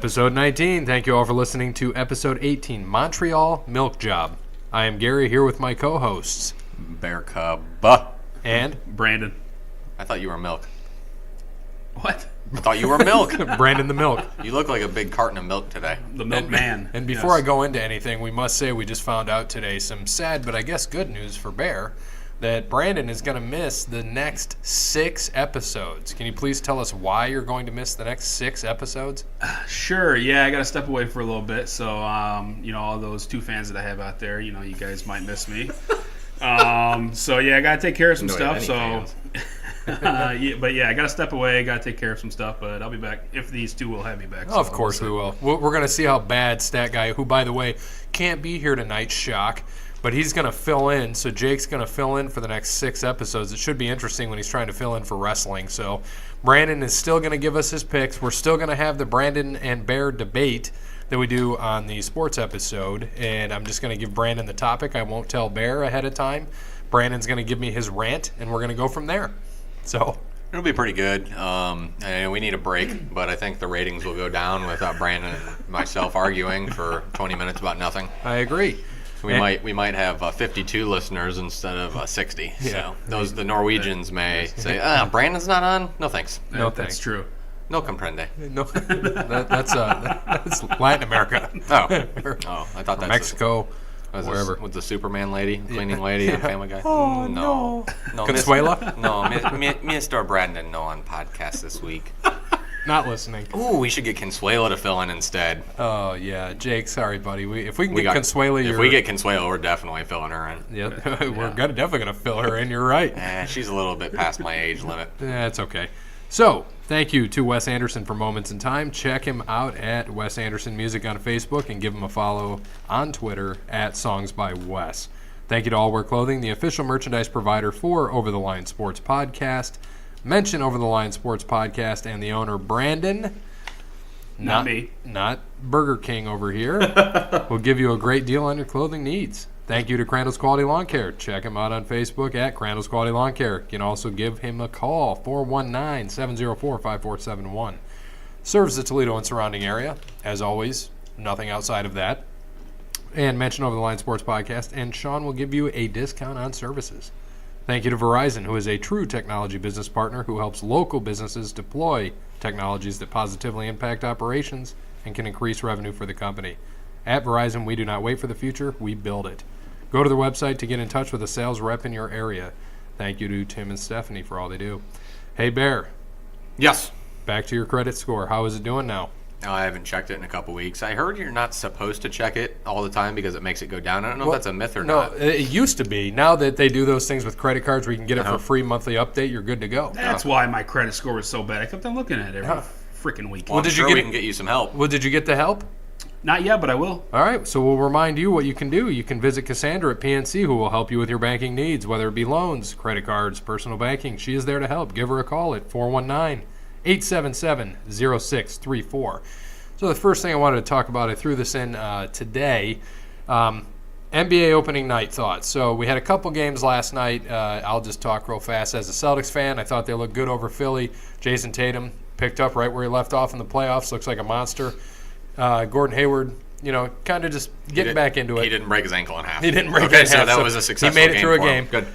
Episode 19. Thank you all for listening to Episode 18, Montreal Milk Job. I am Gary here with my co-hosts. Bear Cub. And? Brandon. I thought you were milk. What? I thought you were milk. Brandon the Milk. You look like a big carton of milk today. The milkman. And before I go into anything, we must say we just found out today some sad but I guess good news for Bear, that Brandon is going to miss the next 6 episodes. Can you please tell us why you're going to miss the next 6 episodes? Sure, yeah, I got to step away for a little bit. So, all those 2 fans that I have out there, you guys might miss me. So, yeah, I got to take care of some stuff. So, I got to step away, got to take care of some stuff, but I'll be back if these 2 will have me back. So of course we will. We're going to see how bad Stat Guy, who, by the way, can't be here tonight, shock. But he's going to fill in, so Jake's going to fill in for the next 6 episodes. It should be interesting when he's trying to fill in for wrestling. So Brandon is still going to give us his picks. We're still going to have the Brandon and Bear debate that we do on the sports episode. And I'm just going to give Brandon the topic. I won't tell Bear ahead of time. Brandon's going to give me his rant, and we're going to go from there. So it'll be pretty good. We need a break, but I think the ratings will go down without Brandon and myself arguing for 20 minutes about nothing. I agree. We might have 52 listeners instead of 60. Yeah. So the Norwegians may say, Brandon's not on? No thanks. No That's thanks. true. No comprende. No, that's Latin America. Oh, I thought that's Mexico, wherever. With the Superman lady, cleaning lady, and Family Guy. Oh, no. Consuela? No, Mr. Brandon, no on podcast this week. Not listening. Ooh, we should get Consuelo to fill in instead. Oh, yeah. Jake, sorry, buddy. If we get Consuelo... If we get Consuelo, we're definitely filling her in. Yep. We're definitely going to fill her in. You're right. She's a little bit past my age limit. That's okay. So, thank you to Wes Anderson for Moments in Time. Check him out at Wes Anderson Music on Facebook and give him a follow on Twitter at Songs by Wes. Thank you to All Wear Clothing, the official merchandise provider for Over the Line Sports Podcast. Mention Over the Line Sports Podcast and the owner, Brandon. Not me. Not Burger King over here. We'll give you a great deal on your clothing needs. Thank you to Crandall's Quality Lawn Care. Check him out on Facebook at Crandall's Quality Lawn Care. You can also give him a call, 419-704-5471. Serves the Toledo and surrounding area. As always, nothing outside of that. And mention Over the Line Sports Podcast, and Sean will give you a discount on services. Thank you to Verizon, who is a true technology business partner who helps local businesses deploy technologies that positively impact operations and can increase revenue for the company. At Verizon, we do not wait for the future, we build it. Go to their website to get in touch with a sales rep in your area. Thank you to Tim and Stephanie for all they do. Hey, Bear. Yes. Back to your credit score. How is it doing now? No, I haven't checked it in a couple weeks. I heard you're not supposed to check it all the time because it makes it go down. I don't know if that's a myth or not. No, it used to be. Now that they do those things with credit cards where you can get it for free monthly update, you're good to go. That's why my credit score was so bad. I kept on looking at it every freaking week. Well, we can get you some help. Well, did you get the help? Not yet, but I will. All right, so we'll remind you what you can do. You can visit Cassandra at PNC, who will help you with your banking needs, whether it be loans, credit cards, personal banking. She is there to help. Give her a call at 419-877-0634. So the first thing I wanted to talk about, I threw this in today, NBA opening night thoughts. So we had a couple games last night. I'll just talk real fast. As a Celtics fan, I thought they looked good over Philly. Jason Tatum picked up right where he left off in the playoffs. Looks like a monster. Gordon Hayward, kind of just getting back into it. He didn't break his ankle in half. He didn't break it in half. So that was a successful game. He made it through a for game. Good.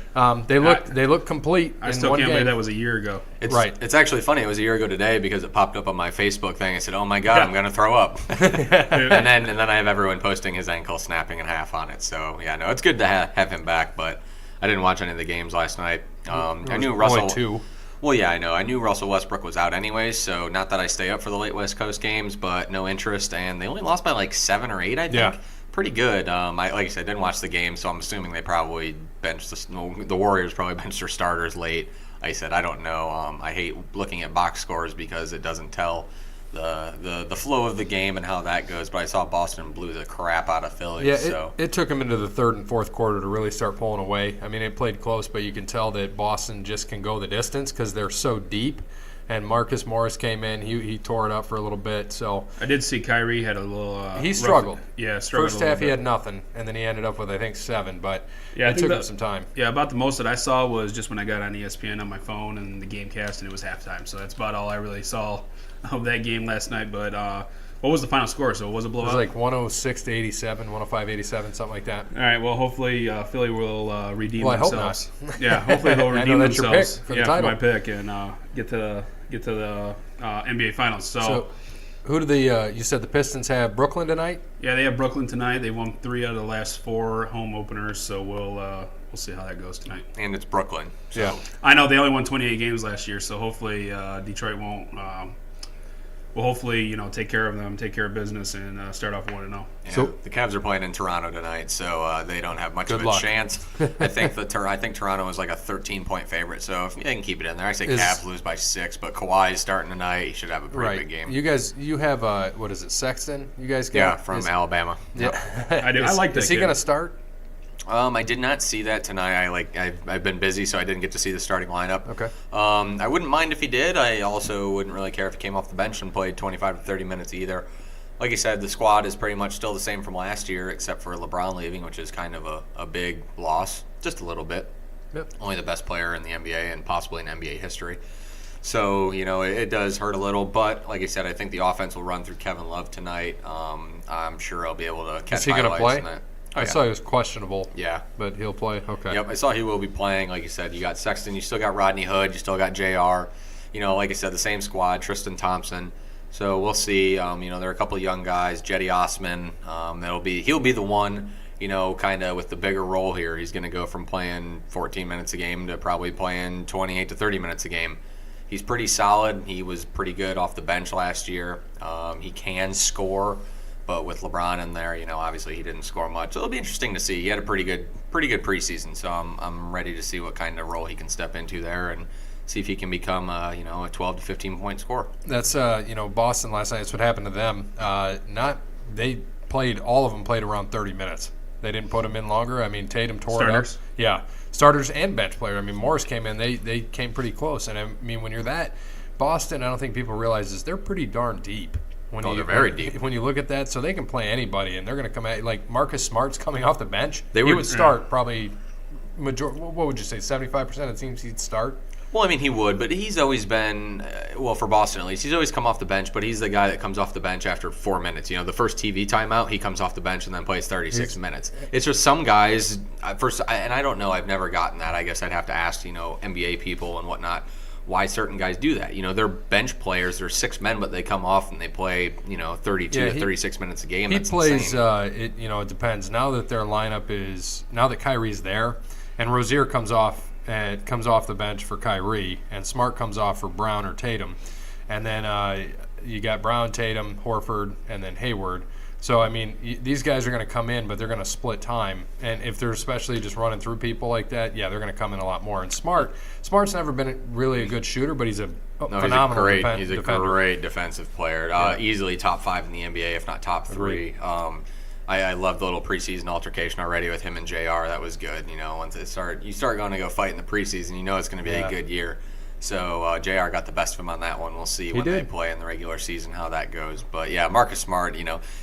They look complete. I still can't believe that was a year ago. It's actually funny. It was a year ago today because it popped up on my Facebook thing. I said, "Oh my God, I'm going to throw up," and then I have everyone posting his ankle snapping in half on it. So yeah, no, it's good to have him back. But I didn't watch any of the games last night. I knew Russell. Only 2. Well, yeah, I know. I knew Russell Westbrook was out anyways, so not that I stay up for the late West Coast games, but no interest. And they only lost by like 7 or 8, I think. Yeah. Pretty good. Like I said, I didn't watch the game, so I'm assuming they probably benched the Warriors probably benched their starters late. Like I said, I don't know. I hate looking at box scores because it doesn't tell the flow of the game and how that goes. But I saw Boston blew the crap out of Philly. Yeah, it took them into the third and fourth quarter to really start pulling away. I mean, it played close, but you can tell that Boston just can go the distance because they're so deep. And Marcus Morris came in. He tore it up for a little bit. So I did see Kyrie had a little. He struggled. Struggled. First half he had nothing, and then he ended up with I think 7. But it took him some time. Yeah, about the most that I saw was just when I got on ESPN on my phone and the game cast, and it was halftime. So that's about all I really saw of that game last night. But What was the final score? So was it It blowout? was like 106-87, 105-87, something like that. All right. Well, hopefully Philly will redeem Well, I hope themselves. not. Yeah, hopefully they'll I know redeem that's your themselves. pick for the title. my pick, and get to the NBA Finals. So, who do you said the Pistons have Brooklyn tonight? Yeah, they have Brooklyn tonight. They won 3 out of the last 4 home openers, so we'll see how that goes tonight. And it's Brooklyn. So. Yeah. I know they only won 28 games last year, so hopefully Detroit won't. Will hopefully take care of them, take care of business, and start off 1-0. Yeah, So- the Cavs are playing in Toronto tonight, so they don't have much of a luck. chance. I think Toronto is like a 13-point favorite, so if they can keep it in there, I say Cavs lose by 6. But Kawhi is starting tonight; he should have a pretty big game. You guys, you have what is it, Sexton? You guys got? Yeah, from Alabama. Yeah, I do. I like that Is he kid. going to start? I did not see that tonight. I've been busy, so I didn't get to see the starting lineup. Okay. I wouldn't mind if he did. I also wouldn't really care if he came off the bench and played 25 to 30 minutes either. Like you said, the squad is pretty much still the same from last year, except for LeBron leaving, which is kind of a big loss, just a little bit. Yep. Only the best player in the NBA and possibly in NBA history. So, it does hurt a little, but like I said, I think the offense will run through Kevin Love tonight. I'm sure I'll be able to catch Is he going to highlights play? in that. I saw he was questionable. Yeah. But he'll play. Okay. Yep, I saw he will be playing. Like you said, you got Sexton, you still got Rodney Hood, you still got JR. Like I said, the same squad, Tristan Thompson. So we'll see. There are a couple of young guys, Jetty Osman. He'll be the one, kind of with the bigger role here. He's going to go from playing 14 minutes a game to probably playing 28 to 30 minutes a game. He's pretty solid. He was pretty good off the bench last year. He can score. But with LeBron in there, obviously he didn't score much. So it'll be interesting to see. He had a pretty good preseason. So I'm ready to see what kind of role he can step into there and see if he can become a 12 to 15 point scorer. That's Boston last night. That's what happened to them. All of them played around 30 minutes. They didn't put them in longer. I mean, Tatum tore Starters? it up. Yeah, starters and bench player. I mean, Morris came in. They came pretty close. And I mean, when you're that Boston, I don't think people realize is they're pretty darn deep. They're very deep. When you look at that, so they can play anybody, and they're going to come at like Marcus Smart's coming off the bench. He would start probably. What would you say? 75% of teams he'd start. Well, I mean, he would, but he's always been, for Boston at least, he's always come off the bench, but he's the guy that comes off the bench after 4 minutes. The first TV timeout, he comes off the bench and then plays 36 minutes. It's just some guys, and I don't know, I've never gotten that. I guess I'd have to ask, NBA people and whatnot, why certain guys do that. They're bench players, they're 6 men, but they come off and they play, 32 to 36 minutes a game. He That's plays, insane. it depends. Now that their lineup is, now that Kyrie's there, and Rozier comes off the bench for Kyrie, and Smart comes off for Brown or Tatum. And then you got Brown, Tatum, Horford, and then Hayward. So, I mean, these guys are going to come in, but they're going to split time. And if they're especially just running through people like that, yeah, they're going to come in a lot more. And Smart's never been really a good shooter, but he's a phenomenal defender. He's a great defensive player. Easily top 5 in the NBA, if not top 3. I love the little preseason altercation already with him and JR. That was good. Once you start going to go fight in the preseason, it's going to be a good year. So JR got the best of him on that one. We'll see when they play in the regular season how that goes. But yeah, Marcus Smart,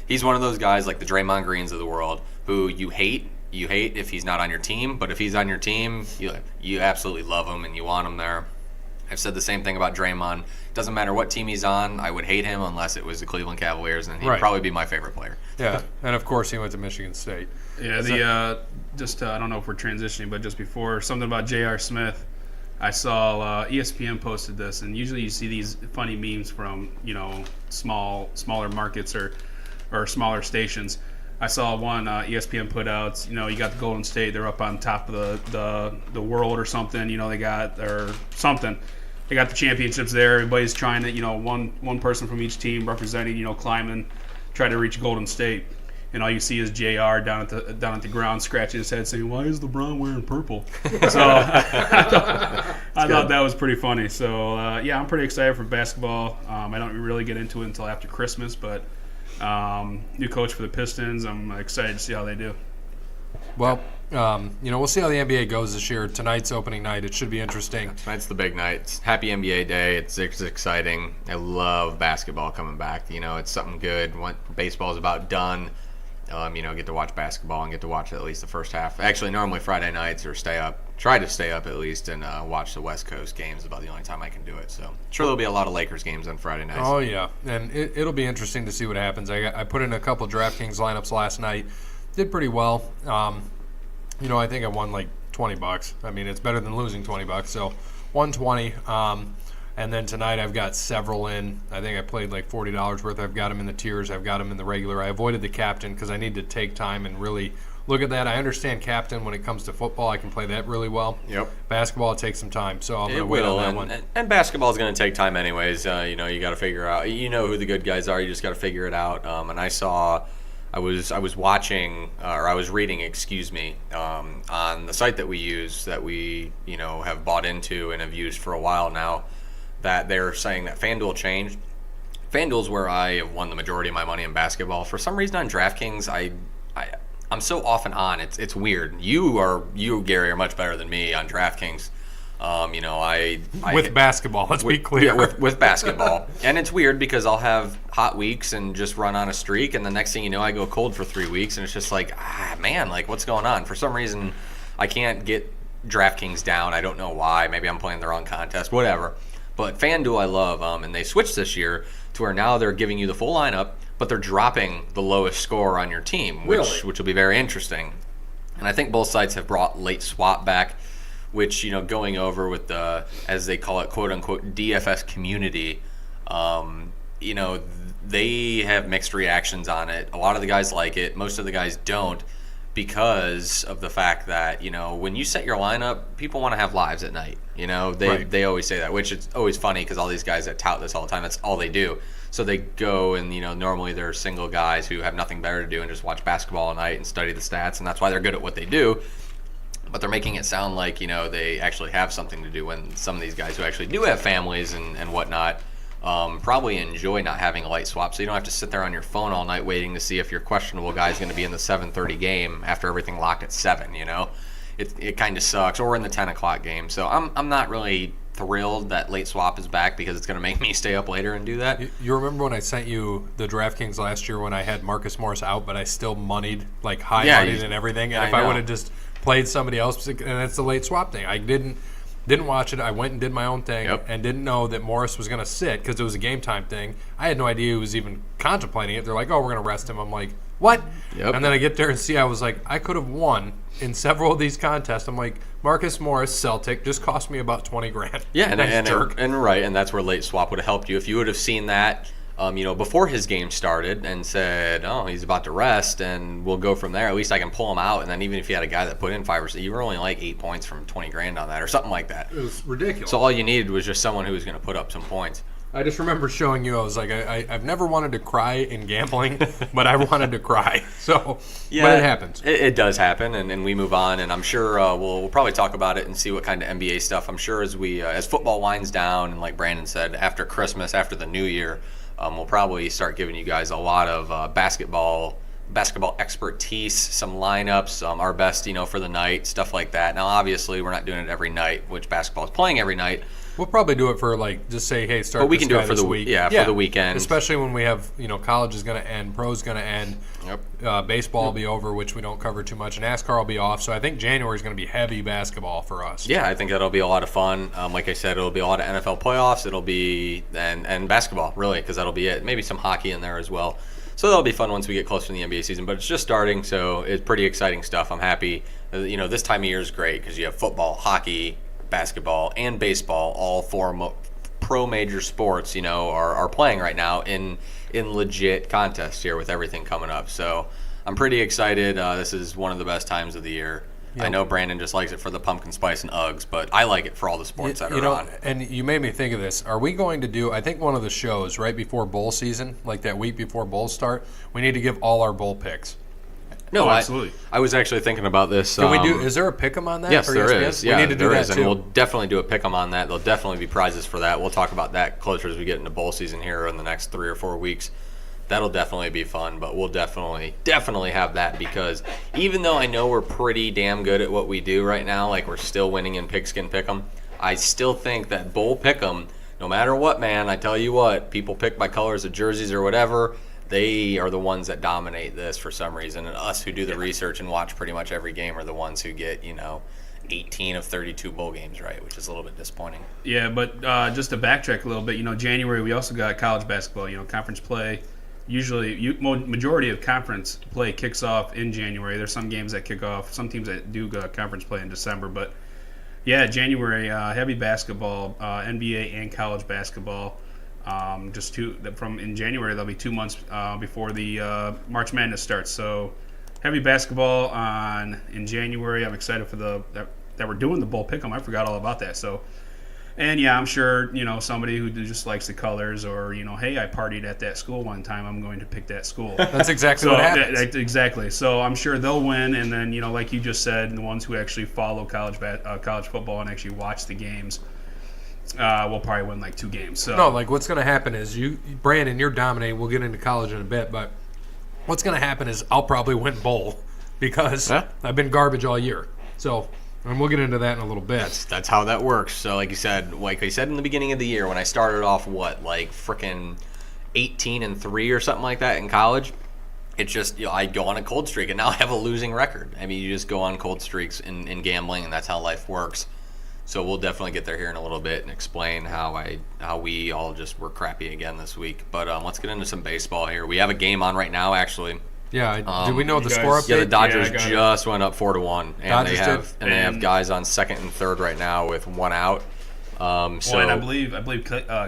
he's one of those guys like the Draymond Greens of the world who you hate if he's not on your team. But if he's on your team, you absolutely love him and you want him there. I've said the same thing about Draymond. Doesn't matter what team he's on, I would hate him unless it was the Cleveland Cavaliers, and he'd probably be my favorite player. Yeah, and of course he went to Michigan State. Yeah, I don't know if we're transitioning, but just before, something about J.R. Smith. I saw ESPN posted this, and usually you see these funny memes from smaller markets or smaller stations. I saw one ESPN put out. You got the Golden State; they're up on top of the world or something. They got or something. They got the championships there. Everybody's trying to one person from each team representing climbing, try to reach Golden State. And all you see is JR down at the ground scratching his head saying, "Why is LeBron wearing purple?" So I thought that was pretty funny. So I'm pretty excited for basketball. I don't really get into it until after Christmas, but new coach for the Pistons. I'm excited to see how they do. Well, we'll see how the NBA goes this year. Tonight's opening night. It should be interesting. Tonight's the big night. It's happy NBA Day. It's exciting. I love basketball coming back. It's something good. Baseball's about done. Get to watch basketball and get to watch at least the first half. Actually, normally Friday nights or try to stay up at least and watch the West Coast games. About the only time I can do it. So I'm sure there'll be a lot of Lakers games on Friday nights. Oh yeah, and it'll be interesting to see what happens. I put in a couple DraftKings lineups last night, did pretty well. I think I won like $20. I mean, it's better than losing $20. So $120. And then tonight I've got several in. I think I played like $40 worth. I've got them in the tiers. I've got them in the regular. I avoided the captain because I need to take time and really look at that. I understand captain when it comes to football. I can play that really well. Yep. Basketball, it takes some time. So I'm going to It wait on will, that and, one. and basketball is going to take time anyways. You got to figure out. You know who the good guys are. You just got to figure it out. And I was watching, or I was reading, on the site that we use, that we have bought into and have used for a while now, that they're saying that FanDuel changed. FanDuel's where I have won the majority of my money in basketball. For some reason on DraftKings, I'm so off and on. It's weird. You Gary are much better than me on DraftKings. With basketball, let's be clear. Yeah, with basketball. And it's weird because I'll have hot weeks and just run on a streak, and the next thing you know, I go cold for 3 weeks, and it's just like, man, like what's going on? For some reason, I can't get DraftKings down. I don't know why. Maybe I'm playing the wrong contest, whatever. But FanDuel I love, and they switched this year to where now they're giving you the full lineup, but they're dropping the lowest score on your team, which will be very interesting. And I think both sites have brought late swap back, which, going over with the, as they call it, quote-unquote, DFS community, they have mixed reactions on it. A lot of the guys like it. Most of the guys don't, because of the fact that, when you set your lineup, people want to have lives at night. They always say that, which is always funny because all these guys that tout this all the time, that's all they do. So they go and, normally they're single guys who have nothing better to do and just watch basketball all night and study the stats, and that's why they're good at what they do. But they're making it sound like, they actually have something to do, when some of these guys who actually do have families and whatnot probably enjoy not having a light swap, so you don't have to sit there on your phone all night waiting to see if your questionable guy is going to be in the 7:30 game after everything locked at 7, It kind of sucks, or in the 10 o'clock game. So I'm not really thrilled that late swap is back because it's going to make me stay up later and do that. You remember when I sent you the DraftKings last year when I had Marcus Morris out, but I still moneyed, like moneyed and everything, and if I would have just played somebody else, and that's the late swap thing. I didn't watch it. I went and did my own thing and didn't know that Morris was going to sit because it was a game time thing. I had no idea he was even contemplating it. They're like, oh, we're going to rest him. I'm like, what? And then I get there and see, I was like, I could have won in several of these contests. I'm like, Marcus Morris, Celtic, just cost me about $20,000. Yeah, and that's where late swap would have helped you. If you would have seen that before his game started and said, oh, he's about to rest and we'll go from there, at least I can pull him out. And then even if you had a guy that put in 5 or 6, you were only like 8 points from $20,000 on that or something like that. It was ridiculous. So all you needed was just someone who was going to put up some points. I just remember showing you, I was like, I've never wanted to cry in gambling, but I wanted to cry. So, yeah, but it happens. It does happen, and we move on. And I'm sure we'll probably talk about it and see what kind of NBA stuff. I'm sure as football winds down, and like Brandon said, after Christmas, after the New Year, we'll probably start giving you guys a lot of basketball expertise, some lineups, our best, for the night, stuff like that. Now, obviously, we're not doing it every night, which basketball is playing every night. We'll probably do it for just say, hey, start. But we can do it for the week. For the weekend, especially when we have college is going to end, pro's going to end. Yep. Baseball will be over, which we don't cover too much, and NASCAR will be off. So I think January is going to be heavy basketball for us. Yeah, I think that'll be a lot of fun. Like I said, it'll be a lot of NFL playoffs. It'll be and basketball really, because that'll be it. Maybe some hockey in there as well. So that'll be fun once we get closer to the NBA season. But it's just starting, so it's pretty exciting stuff. I'm happy. This time of year is great because you have football, hockey, basketball, and baseball, all 4 pro major sports, are playing right now in legit contests here with everything coming up. So I'm pretty excited. This is one of the best times of the year. Yep. I know Brandon just likes it for the pumpkin spice and Uggs, but I like it for all the sports that are on. And you made me think of this. Are we going to do, I think one of the shows right before bowl season, like that week before bowls start, we need to give all our bowl picks. No, absolutely. I was actually thinking about this. Can we do? Is there a pick'em on that? Yes, for there ESPN? is. Yeah, we need to do that and too. we'll definitely do a pick'em on that. There'll definitely be prizes for that. We'll talk about that closer as we get into bowl season here in the next 3 or 4 weeks. That'll definitely be fun, but we'll definitely have that, because even though I know we're pretty damn good at what we do right now, like we're still winning in Pigskin PickEm, I still think that bowl pick'em, no matter what, man, I tell you what, people pick by colors of jerseys or whatever. they are the ones that dominate this for some reason. And us who do the research and watch pretty much every game are the ones who get, 18 of 32 bowl games right, which is a little bit disappointing. Yeah, but just to backtrack a little bit, January we also got college basketball, conference play. Usually, majority of conference play kicks off in January. There's some games that kick off, some teams that do conference play in December. But, yeah, January, heavy basketball, NBA and college basketball. In January, that'll be 2 months before the March Madness starts. So, heavy basketball in January. I'm excited for that we're doing the bowl pick'em. I forgot all about that. So. And, yeah, I'm sure, somebody who just likes the colors or, hey, I partied at that school one time, I'm going to pick that school. That's exactly what happens. Exactly. So I'm sure they'll win. And then, like you just said, the ones who actually follow college football and actually watch the games will probably win like 2 games. So. No, like what's going to happen is Brandon, you're dominating. We'll get into college in a bit. But what's going to happen is I'll probably win bowl because I've been garbage all year. So... And we'll get into that in a little bit. That's how that works. So, like I said in the beginning of the year, when I started off, frickin' 18-3 or something like that in college, it's just I go on a cold streak, and now I have a losing record. I mean, you just go on cold streaks in gambling, and that's how life works. So we'll definitely get there here in a little bit and explain how we all just were crappy again this week. But let's get into some baseball here. We have a game on right now, actually. Yeah, do we know the score update? Yeah, the Dodgers just went up 4-1, and they have guys on second and third right now with 1 out. And I believe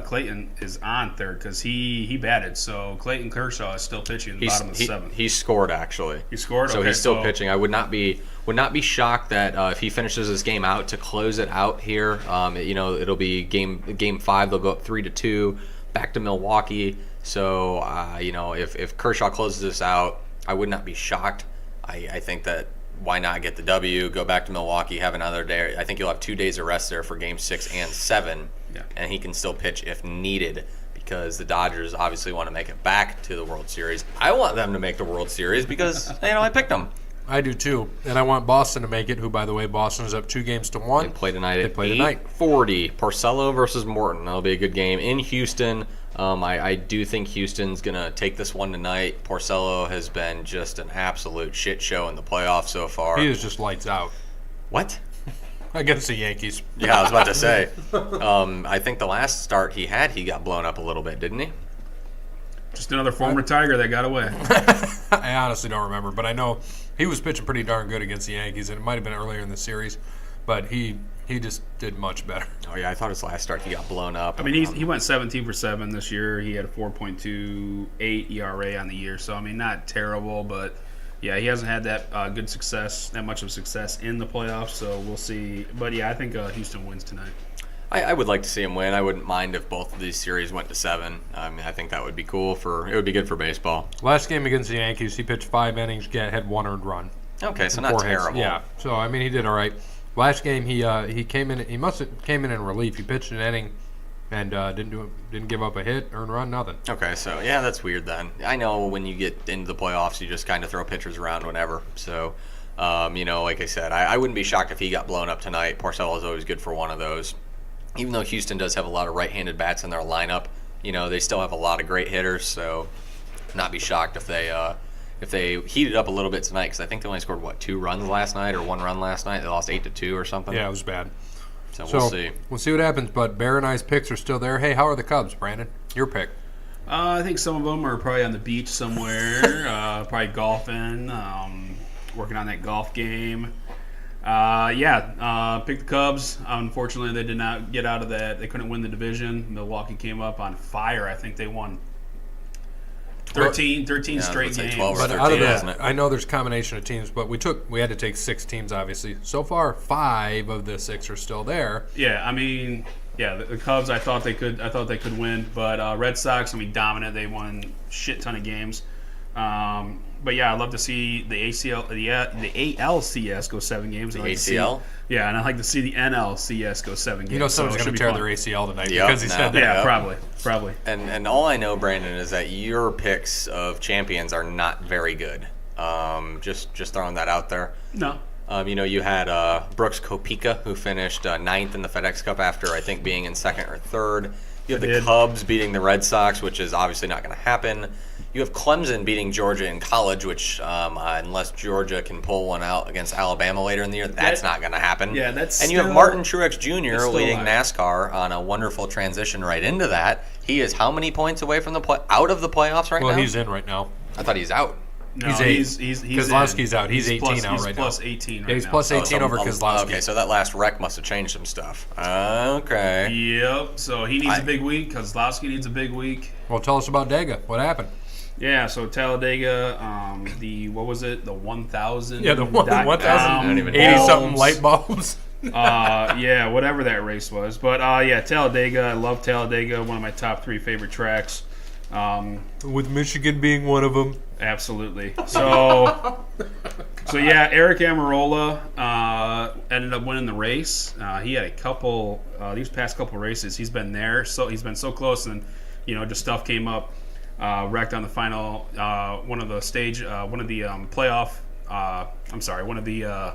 Clayton is on third because he batted. So Clayton Kershaw is still pitching in the bottom of the 7th. He scored actually. He scored. So okay, he's still pitching. I would not be shocked that if he finishes this game out to close it out here. It'll be game 5. They'll go up 3-2 back to Milwaukee. So if Kershaw closes this out, I would not be shocked. I think that why not get the W, go back to Milwaukee, have another day. I think you'll have 2 days of rest there for Game 6 and 7, and he can still pitch if needed because the Dodgers obviously want to make it back to the World Series. I want them to make the World Series because I picked them. I do too, and I want Boston to make it. Who, by the way, Boston is up 2-1. They play tonight at 8:40. Porcello versus Morton. That'll be a good game in Houston. I do think Houston's going to take this one tonight. Porcello has been just an absolute shit show in the playoffs so far. He is just lights out. What? Against the Yankees. Yeah, I was about to say. I think the last start he got blown up a little bit, didn't he? Just another former Tiger that got away. I honestly don't remember, but I know he was pitching pretty darn good against the Yankees, and it might have been earlier in the series, but he just did much better. Oh, yeah, I thought his last start he got blown up. I mean, he went 17 for 7 this year. He had a 4.28 ERA on the year, so, I mean, not terrible, but, yeah, he hasn't had that that much of success in the playoffs, so we'll see. But, yeah, I think Houston wins tonight. I would like to see him win. I wouldn't mind if both of these series went to 7. I mean, I think that would be cool. It would be good for baseball. Last game against the Yankees, he pitched 5 innings, had 1 earned run. Okay, so not terrible. Yeah, so I mean, he did all right. Last game, he came in. He must have came in relief. He pitched an inning, and didn't give up a hit, earned run, nothing. Okay, so yeah, that's weird then. I know when you get into the playoffs, you just kind of throw pitchers around whenever. So, like I said, I wouldn't be shocked if he got blown up tonight. Porcello is always good for one of those. Even though Houston does have a lot of right-handed bats in their lineup, they still have a lot of great hitters. So, not be shocked if they heated up a little bit tonight, because I think they only scored 2 runs last night or 1 run last night. They lost 8-2 or something. Yeah, it was bad. So we'll see. We'll see what happens. But Bear and I's picks are still there. Hey, how are the Cubs, Brandon? Your pick. I think some of them are probably on the beach somewhere, probably golfing, working on that golf game. Pick the Cubs. Unfortunately, they did not get out of that. They couldn't win the division. Milwaukee came up on fire. I think they won 13 straight games. 12 or 13, out of isn't it? I know there's a combination of teams, but we had to take 6 teams, obviously. So far, 5 of the 6 are still there. Yeah, I mean, the Cubs. I thought they could win, but Red Sox. I mean, dominant. They won a shit ton of games. But yeah, I'd love to see the ALCS go 7 games. The ACL? And I'd like to see the NLCS go 7 games. Someone's going to tear their ACL tonight because he said that. Yeah, probably. And all I know, Brandon, is that your picks of champions are not very good. Just throwing that out there. No. You had Brooks Koepka, who finished 9th in the FedEx Cup after, I think, being in 2nd or 3rd. You have the Cubs beating the Red Sox, which is obviously not going to happen. You You have Clemson beating Georgia in college, which unless Georgia can pull one out against Alabama later in the year, that's not going to happen. Yeah, that's. And you have Martin Truex Jr. leading alive. NASCAR on a wonderful transition right into that. He is how many points away from out of the playoffs right now? Well, he's in right now. I thought he's out. No, He's Keselowski's out. He's 18 out right now. Plus 18 right Yeah, he's now. plus 18 over Keselowski. Okay, so that last wreck must have changed some stuff. Okay. Yep. So he needs a big week. Keselowski needs a big week. Well, tell us about Dega. What happened? Yeah. So Talladega, what was it? The 1,000. Yeah, the 1,080 bulbs. something light bulbs. Yeah, whatever that race was. But yeah, Talladega. I love Talladega. One of my top 3 favorite tracks. With Michigan being one of them. Absolutely. So yeah, Eric Amarola ended up winning the race. He had a couple these past couple races. He's been there, so he's been so close, and just stuff came up. Wrecked on the final one of the playoff. One of the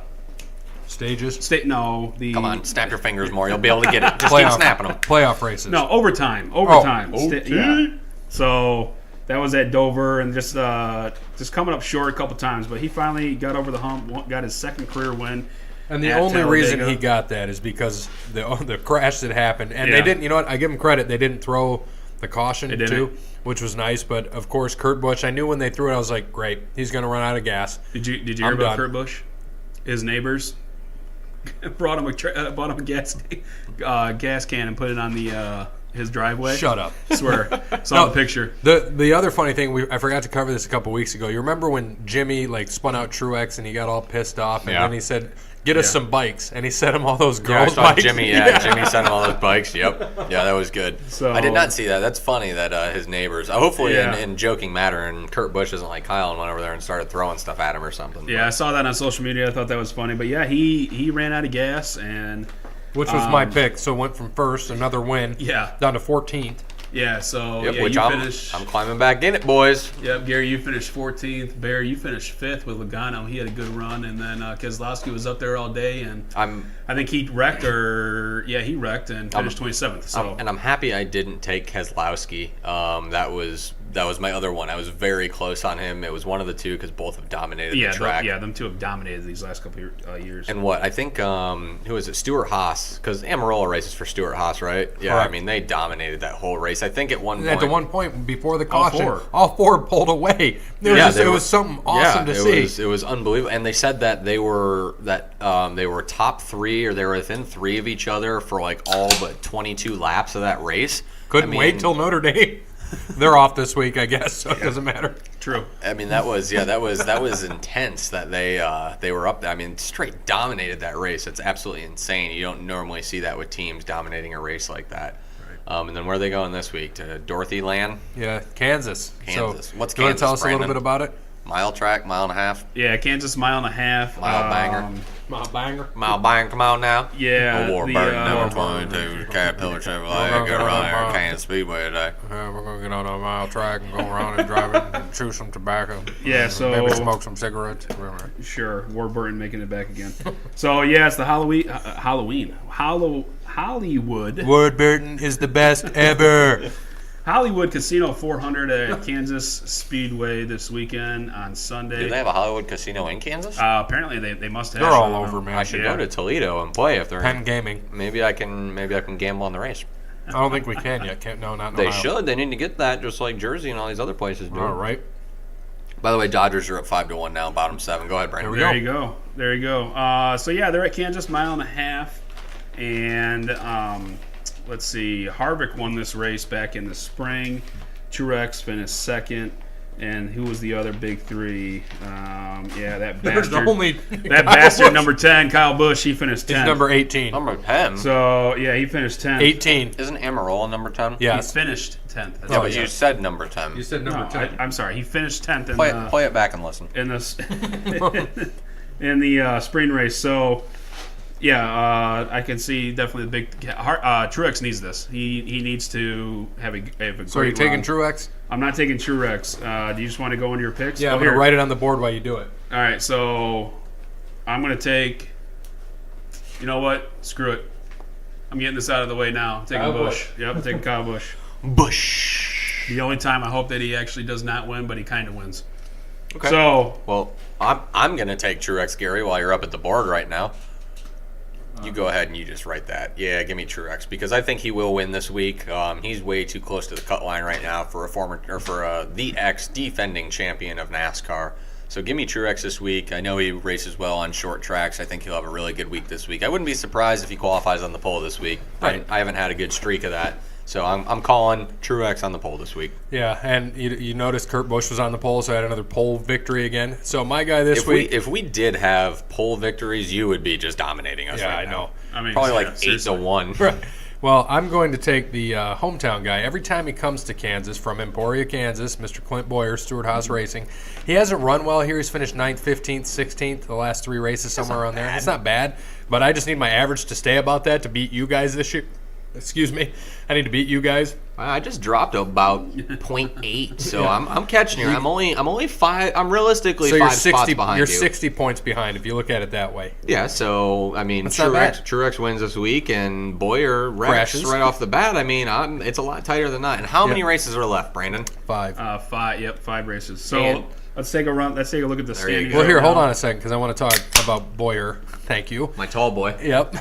Stages. Come on, snap your fingers more. You'll be able to get it. Just keep snapping them. Playoff races. No, overtime. Yeah. So that was at Dover, and just coming up short a couple times, but he finally got over the hump, got his second career win. And the only reason he got that is because the crash that happened, and Yeah. they didn't. You know what? I give him credit. They didn't throw the caution They didn't. too, which was nice. But of course, Kurt Busch. I knew when they threw it, I was like, great, he's going to run out of gas. Did you hear I'm about done. Kurt Busch? His neighbors brought him a gas can and put it on his driveway. Shut up. I swear. Saw the picture. The other funny thing, I forgot to cover this a couple weeks ago. You remember when Jimmy spun out Truex and he got all pissed off, and Yeah. then he said, "Get us some bikes," and he sent him all those Yeah, I girls' saw bikes. Jimmy. Jimmy sent him all those bikes. Yep. Yeah, that was good. So- I did not see that. That's funny that his neighbors, hopefully Yeah. in joking matter, and Kurt Busch isn't like Kyle and went over there and started throwing stuff at him or something. Yeah, I saw that on social media. I thought that was funny. But yeah, he ran out of gas, and Which was my pick, so went from first, another win, yeah, down to 14th. yeah. So Yep, yeah, which you I'm finished. climbing back in it, boys. Yep, Gary, you finished 14th. Bear, you finished 5th with Logano. He had a good run, and then Keselowski was up there all day, and I think he wrecked, he wrecked and finished 27th. So And I'm happy I didn't take Keselowski. That was my other one. I was very close on him. It was one of the two because both have dominated the track. them two have dominated these last couple years. And I think, who is it? Stuart Haas, because Amarola races for Stuart Haas, right? Yeah, Correct. I mean, they dominated that whole race. I think at one And point. at the one point before the All caution, four. all four pulled away. It was something awesome to see. It was unbelievable. And they said that they were top 3 or they were within 3 of each other for all but 22 laps of that race. Couldn't wait till Notre Dame. They're off this week, I guess, so it doesn't matter. True. I mean, that was intense that they were up there. I mean, straight dominated that race. It's absolutely insane. You don't normally see that with teams dominating a race like that. Right. And then where are they going this week? To Dorothy Land? Yeah, Kansas. Kansas. So, What's do you want Kansas, to tell us a little Brandon? bit about it? Mile track, mile and a half. Yeah, Kansas mile and a half. Mile banger. Mile banger. Mile bang, come on now. Yeah, War the, Burton uh, number 22, Caterpillar Chevrolet. Good run there at Kansas Speedway today. We're going to get on a mile track and go around and drive it and chew some tobacco. Yeah, so Maybe smoke some cigarettes. Sure, Warburton making it back again. So yeah, it's the Hollywood Warburton is the best ever. Hollywood Casino 400 at Kansas Speedway this weekend on Sunday. Do they have a Hollywood casino in Kansas? Apparently they must have. They're all over, man. I should go to Toledo and play if they're Penn Gaming. Maybe I can gamble on the race. I don't think we can yet. No, not in They Ohio. should. They need to get that, just like Jersey and all these other places do. All right. By the way, Dodgers are up 5-1 now, bottom 7. Go ahead, Brandon. There you go. So yeah, they're at Kansas, mile and a half, and let's see. Harvick won this race back in the spring. Truex finished second, and who was the other big 3? That There's bastard. only That bastard number 10, Kyle Busch. He finished 10th. He's number 18. Number 10. So yeah, he finished 10th. 18. Isn't Amarola number 10? He Yes. finished 10th. That's Yeah, what but he you said. said number 10. You said No, number 10. I'm sorry. He finished 10th in Play it back and listen. in the in the spring race. So yeah, I can see definitely the big. Truex needs this. He needs to have a great So are you taking run. Truex? I'm not taking Truex. Do you just want to go into your picks? Yeah, I'm going to write it on the board while you do it. All right, so I'm going to take. You know what? Screw it. I'm getting this out of the way now. I'm taking Kyle Busch. Busch. Yep, I'm taking Kyle Busch. Bush. The only time I hope that he actually does not win, but he kind of wins. Okay. So, well, I'm going to take Truex, Gary, while you're up at the board right now. You go ahead and you just write that. Yeah, give me Truex because I think he will win this week. He's way too close to the cut line right now for the ex-defending champion of NASCAR. So give me Truex this week. I know he races well on short tracks. I think he'll have a really good week this week. I wouldn't be surprised if he qualifies on the pole this week. Right. I haven't had a good streak of that. So I'm calling Truex on the pole this week. Yeah, and you noticed Kurt Busch was on the pole, so I had another pole victory again. So my guy this week. If we did have pole victories, you would be just dominating us right now. I know. I mean, Probably yeah, like seriously. 8-1. Right. Well, I'm going to take the hometown guy. Every time he comes to Kansas, from Emporia, Kansas, Mr. Clint Boyer, Stewart Haas Racing. He hasn't run well here. He's finished 9th, 15th, 16th, the last 3 races, somewhere around there. It's not bad, but I just need my average to stay about that to beat you guys this year. Excuse me. I need to beat you guys. I just dropped about 0.8, so I'm catching you. I'm only 5. I'm realistically So 5 spots behind you're you. 60 points behind if you look at it that way. Yeah, so I mean, That's not bad. Truex wins this week, and Boyer Crashes. right off the bat. I mean, it's a lot tighter than that. And how many races are left, Brandon? 5. 5. Yep, 5 races. So And- let's take a run. Let's take a look at the There you standings. go. Well, here, right hold now. on a second, because I want to talk about Boyer. Thank you. My tall boy. Yep.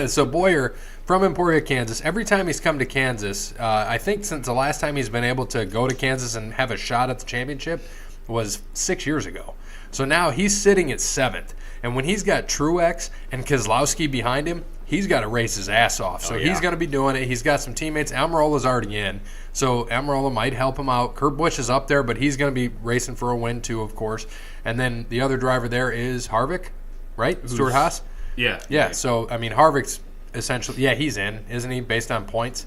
So Boyer from Emporia, Kansas. Every time he's come to Kansas, I think since the last time he's been able to go to Kansas and have a shot at the championship was 6 years ago. So now he's sitting at 7th. And when he's got Truex and Keselowski behind him, he's got to race his ass off. So yeah. he's going to be doing it. He's got some teammates. Almirola's already in. So Almirola might help him out. Kurt Busch is up there, but he's going to be racing for a win too, of course. And then the other driver there is Harvick, right? Stuart Haas? Yeah. Yeah, so, I mean, Harvick's essentially, he's in, isn't he, based on points?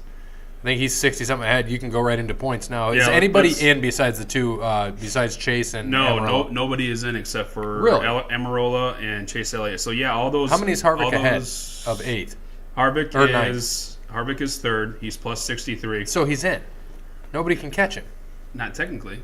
I think he's 60-something ahead. You can go right into points now. Is Yeah, anybody let's- in besides the two, besides Chase and Almirola? Nobody is in except for Really? Amarola and Chase Elliott. So yeah, all those. How many is Harvick all ahead those- of 8th? Harvick Or is 3rd. He's plus 63. So he's in. Nobody can catch him. Not technically.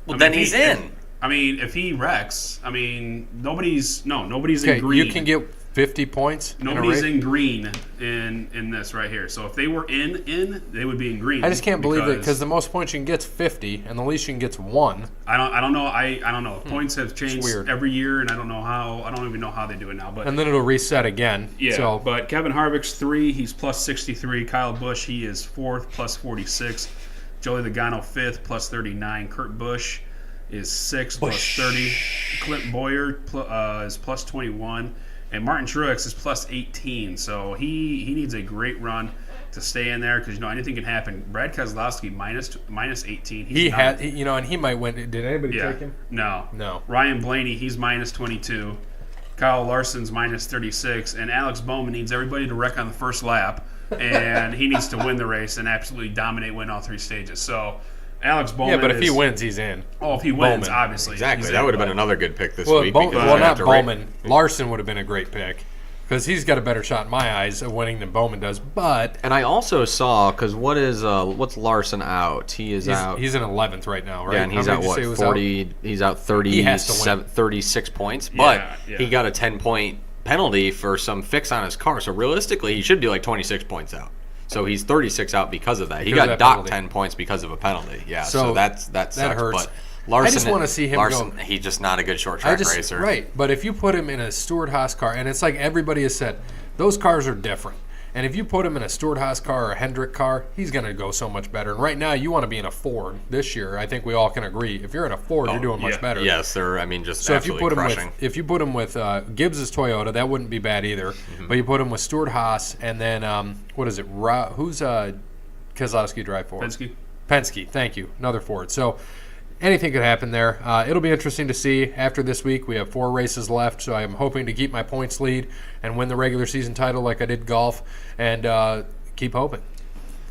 Well, I then mean, he's in. If he wrecks, nobody's Okay, in green. you can get 50 points Nobody's in a race? in green in this right here. So if they were in, they would be in green. I just can't believe it because the most points you can get is 50, and the least you can get is 1. I don't know. I don't know. Points have changed weird. every year, and I don't know how. I don't even know how they do it now. But And then it'll reset again. yeah, So, but Kevin Harvick's 3. He's plus 63. Kyle Busch, he is 4th, plus 46. Joey Logano 5th, plus 39. Kurt Busch is 6th, plus 30. Clint Boyer is plus 21. And Martin Truex is plus 18. So he needs a great run to stay in there because, anything can happen. Brad Keselowski minus 18. He's he not- had, and he might win. Did anybody Yeah. take him? No. No. Ryan Blaney, he's minus 22. Kyle Larson's minus 36. And Alex Bowman needs everybody to wreck on the first lap. And he needs to win the race and absolutely win all 3 stages. So Alex Bowman Yeah, but if he is- wins, he's in. Oh, if he wins, Bowman. obviously. Exactly. he's That in, would have but- been another good pick this Well, week. well, because not after ra- Bowman. Larson would have been a great pick because he's got a better shot in my eyes of winning than Bowman does. But And I also saw because what's Larson out? He is out. he's in 11th right now, right? Yeah, and he's How out many did you say what was out? 40? He's out He has to 37, 36 points, but Yeah. he got a 10-point penalty for some fix on his car. So realistically, he should be like 26 points out. So he's 36 out because of that. He Because of got that docked penalty. 10 points because of a penalty. Yeah, So so that sucks. hurts. But Larson, I just wanna see him Larson, go- he's just not a good short track racer. Right, but if you put him in a Stewart Haas car, and it's like everybody has said, those cars are different. And if you put him in a Stewart Haas car or a Hendrick car, he's going to go so much better. And right now, you want to be in a Ford this year. I think we all can agree. If you're in a Ford, you're doing much better. Yes, they're. I mean, just So if you absolutely put him crushing. with Gibbs's Toyota, that wouldn't be bad either. Mm-hmm. But you put him with Stewart Haas, and then what is it? Who's Keselowski drive for? Penske. Thank you. Another Ford. So anything could happen there. It'll be interesting to see after this week. We have 4 races left, so I'm hoping to keep my points lead and win the regular season title like I did golf, and keep hoping.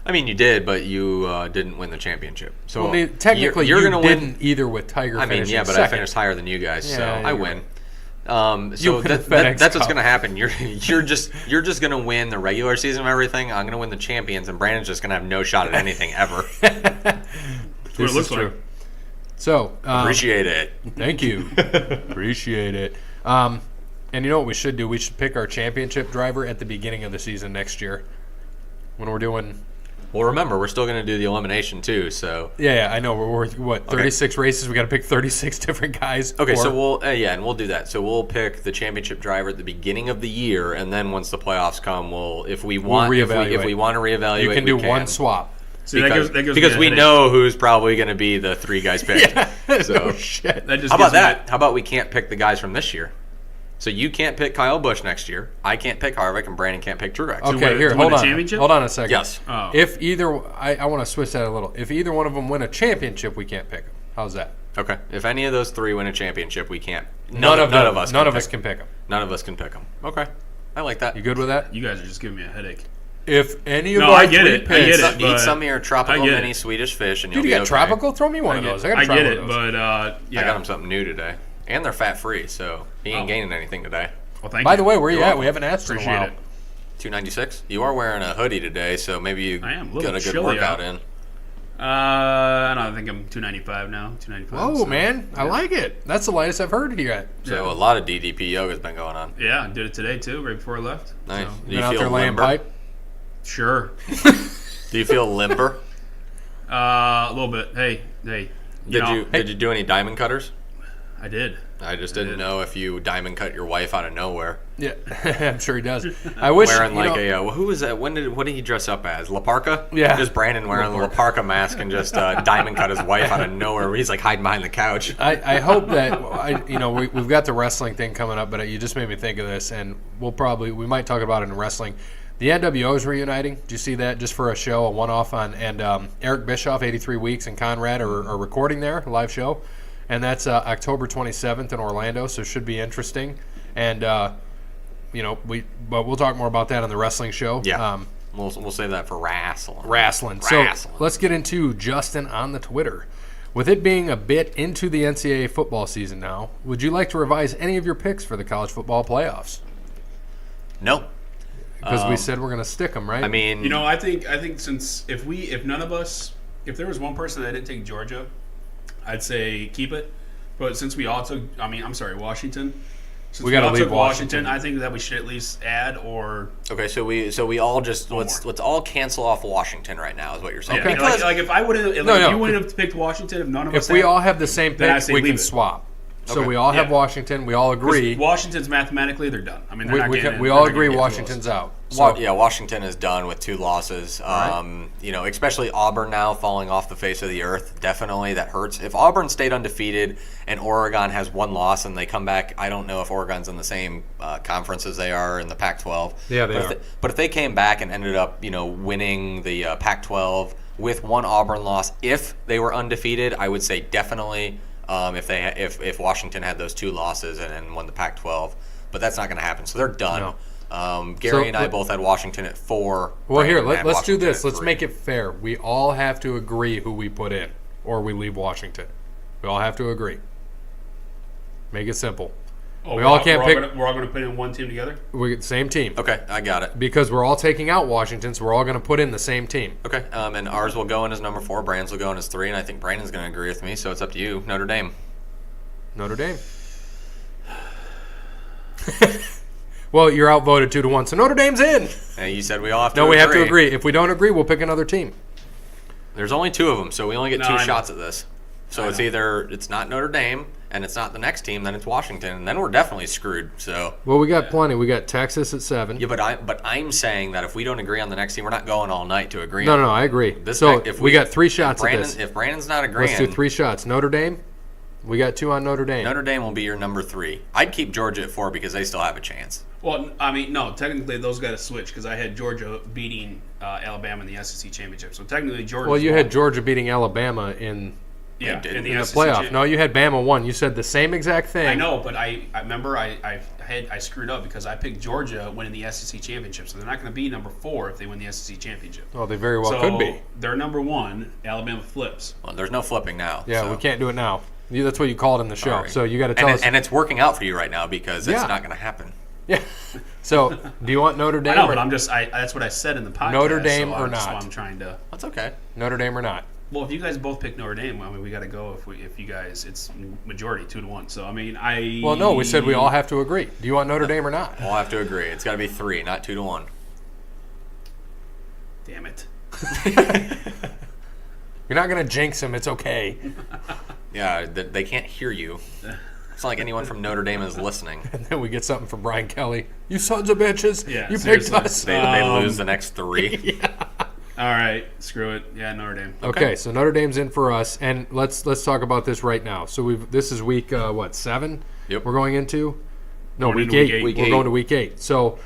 I mean, you did, but you didn't win the championship. So Well, technically, you're you going to win. didn't either with Tiger. I mean, finishing yeah, but second. I finished higher than you guys, so Yeah, I you're win. You So win the that's FedEx what's Cup. going to happen. You're just going to win the regular season of everything. I'm going to win the champions, and Brandon's just going to have no shot at anything ever. That's what This it is looks true. like. So Appreciate it. thank you. Appreciate it. And you know what we should do? We should pick our championship driver at the beginning of the season next year when we're doing Well, remember, we're still going to do the elimination too. So Yeah, I know. We're 36 races. We got to pick 36 different guys. okay, so we'll and we'll do that. So we'll pick the championship driver at the beginning of the year, and then once the playoffs come, if we want to reevaluate, you can do one swap. See, because we know who's probably going to be the 3 guys picked. So shit. How about that? How about we can't pick the guys from this year? So you can't pick Kyle Busch next year. I can't pick Harvick, and Brandon can't pick Truex. Okay, here, hold on. Hold on a second. Yes. Oh. If either, I want to switch that a little. If either one of them win a championship, we can't pick them. How's that? Okay. If any of those 3 win a championship, we can't. None of us can pick them. None of us can pick them. Okay. I like that. You good with that? You guys are just giving me a headache. If any of I get it. Eat some of your tropical mini Swedish fish, and you'll Dude, be you got okay. tropical? Throw me one of those. I get it, but yeah. I got him something new today, and they're fat free, so he ain't gaining anything today. Well, thank By you. the way, where you You're at? welcome. We haven't asked in a Appreciate while. it. 296. You are wearing a hoodie today, so maybe you I am. A got little a good chilly workout out. in. I don't think I'm 295 now. 295. Whoa, so, man. I like it. That's the lightest I've heard yet. So a lot of DDP yoga's been going on. Yeah, I did it today too, right before I left. Nice. So, Do Been you out feel there laying limber? pipe? sure. Do you feel limber? A little bit. Hey. Did you do any diamond cutters? I did. I just didn't know if you diamond cut your wife out of nowhere. Yeah, I'm sure he does. I wish Wearing who was that? What did he dress up as? La Parka? Yeah. Just Brandon wearing the La Parka mask and just diamond cut his wife out of nowhere. Where he's like hiding behind the couch. I hope that we've got the wrestling thing coming up, but you just made me think of this, and we might talk about it in wrestling. The NWO is reuniting. Did you see that? Just for a show, a one-off and Eric Bischoff, 83 Weeks, and Conrad are recording there, a live show, and that's October 27th in Orlando, so it should be interesting. And but we'll talk more about that on the wrestling show. Yeah. We'll save that for wrestling. Wrestling. So let's get into Justin on the Twitter. With it being a bit into the NCAA football season now, would you like to revise any of your picks for the college football playoffs? No. Because we said we're going to stick them, right? I mean, I think since if none of us, if there was one person that didn't take Georgia, I'd say keep it. But since we all took, Washington. Since we got to all leave took Washington. I think that we should at least add or. okay, so we all just let's all cancel off Washington right now is what you're saying. Yeah, Okay. like if I would have, if you wouldn't have picked Washington, if none of us, If we all have the same then I pick, say we leave can it. swap. So Okay. we all have Yeah. Washington. We all agree. Washington's mathematically they're done. I mean, they're not getting. We they're all not agree getting Washington's close. out. So, Washington is done with 2 losses. right. Especially Auburn now falling off the face of the earth. Definitely that hurts. If Auburn stayed undefeated and Oregon has 1 loss and they come back, I don't know if Oregon's in the same conference as they are in the Pac-12. Yeah, they but are. But if they came back and ended up, winning the Pac-12 with 1 Auburn loss, if they were undefeated, I would say definitely. If Washington had those 2 losses and then won the Pac-12, but that's not going to happen. So they're done. Gary and I both had Washington at 4. Well, here, Brandon had let's do Washington this. at Let's 3. make it fair. We all have to agree who we put in, or we leave Washington. We all have to agree. Make it simple. Oh, We all can't pick- We're all going to put in one team together. We get the same team. Okay, I got it. Because we're all taking out Washington, so we're all going to put in the same team. Okay, and ours will go in as number 4. Brandon's will go in as 3, and I think Brandon's going to agree with me. So it's up to you, Notre Dame. Notre Dame. Well, you're outvoted 2-1, so Notre Dame's in. And you said we all have to. No, agree. we have to agree. If we don't agree, we'll pick another team. There's only 2 of them, so we only get No, 2 I know. shots at this. So I it's know. either it's not Notre Dame and it's not the next team, then it's Washington, and then we're definitely screwed. So Well, we got plenty. We got Texas at 7. yeah, but I'm saying that if we don't agree on the next team, we're not going all night to agree. No, on no, I agree. This So if we got 3 shots at this. If Brandon's not agreeing, Let's do 3 shots. Notre Dame. We got 2 on Notre Dame. Notre Dame will be your number 3. I'd keep Georgia at 4 because they still have a chance. Well, I mean, no. Technically, those got to switch because I had Georgia beating Alabama in the SEC championship. So technically, Georgia. Well, you had Georgia beating Alabama in in didn't. the the SEC playoff. champ- No, you had Bama 1. You said the same exact thing. I know, but I remember I screwed up because I picked Georgia winning the SEC championship. So they're not going to be number 4 if they win the SEC championship. Well, they very well So could be. they're number 1. Alabama flips. Well, there's no flipping now. Yeah, so. we can't do it now. That's what you called in the show. Sorry. So you got to tell us. And it's working out for you right now because Yeah. it's not going to happen. Yeah. So, do you want Notre Dame? I know, or but that's what I said in the podcast. Notre Dame so or that's why not? I'm trying to. That's okay. Notre Dame or not? Well, if you guys both pick Notre Dame, I mean, we got to go. If you guys, it's majority 2-1. So I mean, Well, no, we said we all have to agree. Do you want Notre Dame or not? We'll have to agree. It's got to be 3, not 2-1. Damn it. You're not going to jinx him. It's okay. Yeah, they can't hear you. It's not like anyone from Notre Dame is listening. And then we get something from Brian Kelly. You sons of bitches. Yeah, you seriously. picked us. They lose the next 3. All right, screw it. Yeah, Notre Dame. Okay, so Notre Dame's in for us, and let's talk about this right now. So this is week 7. Yep. We're going into week into week 8. eight. We're going to week 8. So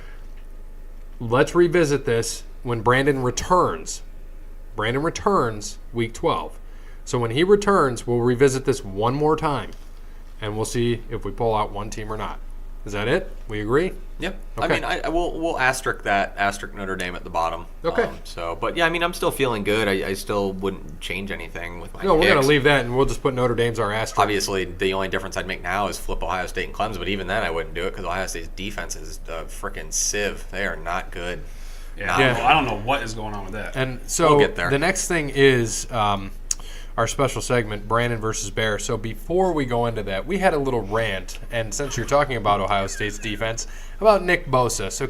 let's revisit this when Brandon returns. Brandon returns week 12. So when he returns, we'll revisit this one more time, and we'll see if we pull out one team or not. Is that it? We agree? Yep. Okay. I mean, we'll asterisk Notre Dame at the bottom. Okay. But yeah, I mean, I'm still feeling good. I still wouldn't change anything with my No, we're going picks. to leave that, and we'll just put Notre Dame's our asterisk. Obviously, the only difference I'd make now is flip Ohio State and Clemson, but even then I wouldn't do it because Ohio State's defense is a freaking sieve. They are not good. Yeah, Yeah. I don't know what is going on with that. And so We'll get there. the next thing is our special segment, Brandon versus Bear. So before we go into that, we had a little rant, and since you're talking about Ohio State's defense, about Nick Bosa. So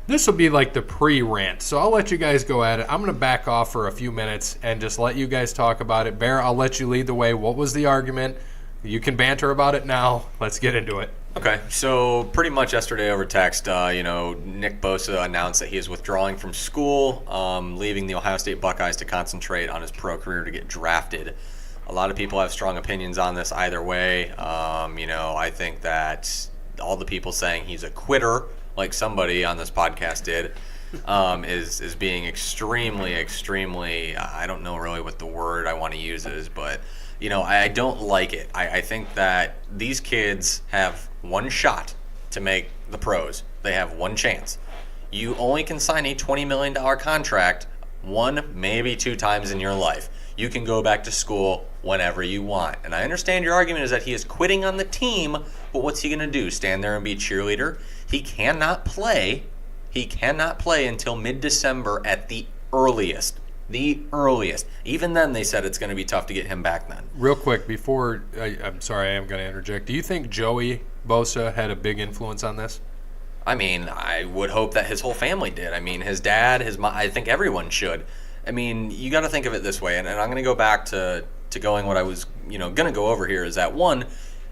this will be like the pre-rant. So I'll let you guys go at it. I'm going to back off for a few minutes and just let you guys talk about it. Bear, I'll let you lead the way. What was the argument? You can banter about it now. Let's get into it. Okay, so pretty much yesterday over text, Nick Bosa announced that he is withdrawing from school, leaving the Ohio State Buckeyes to concentrate on his pro career to get drafted. A lot of people have strong opinions on this either way. I think that all the people saying he's a quitter, like somebody on this podcast did, is being extremely, I don't know really what the word I want to use is, but I don't like it. I think that these kids have one shot to make the pros. They have one chance. You only can sign a $20 million contract 1, maybe 2 times in your life. You can go back to school whenever you want. And I understand your argument is that he is quitting on the team, but what's he going to do? Stand there and be a cheerleader? He cannot play. He cannot play until mid-December at the earliest. The earliest. Even then, they said it's going to be tough to get him back then. Real quick, before I'm sorry, I am going to interject. Do you think Joey Bosa had a big influence on this? I mean, I would hope that his whole family did. I mean, his dad, his mom, I think everyone should. I mean, you got to think of it this way, and I'm going to go back to going what I was, going to go over here is that, one,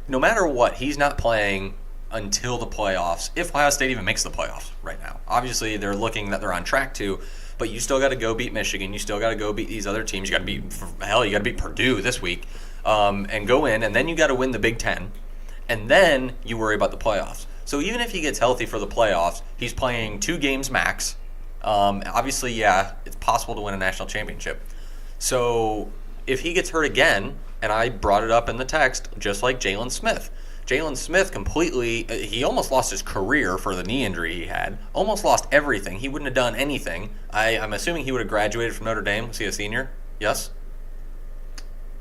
no matter what, he's not playing until the playoffs, if Ohio State even makes the playoffs right now. Obviously, they're looking that they're on track to, but you still got to go beat Michigan. You still got to go beat these other teams. You got to beat Purdue this week and go in, and then you got to win the Big Ten, and then you worry about the playoffs. So even if he gets healthy for the playoffs, he's playing 2 games max. Obviously, yeah, it's possible to win a national championship. So if he gets hurt again, and I brought it up in the text, just like Jaylen Smith. Jaylen Smith he almost lost his career for the knee injury he had. Almost lost everything. He wouldn't have done anything. I'm assuming he would have graduated from Notre Dame. Was he a senior? Yes?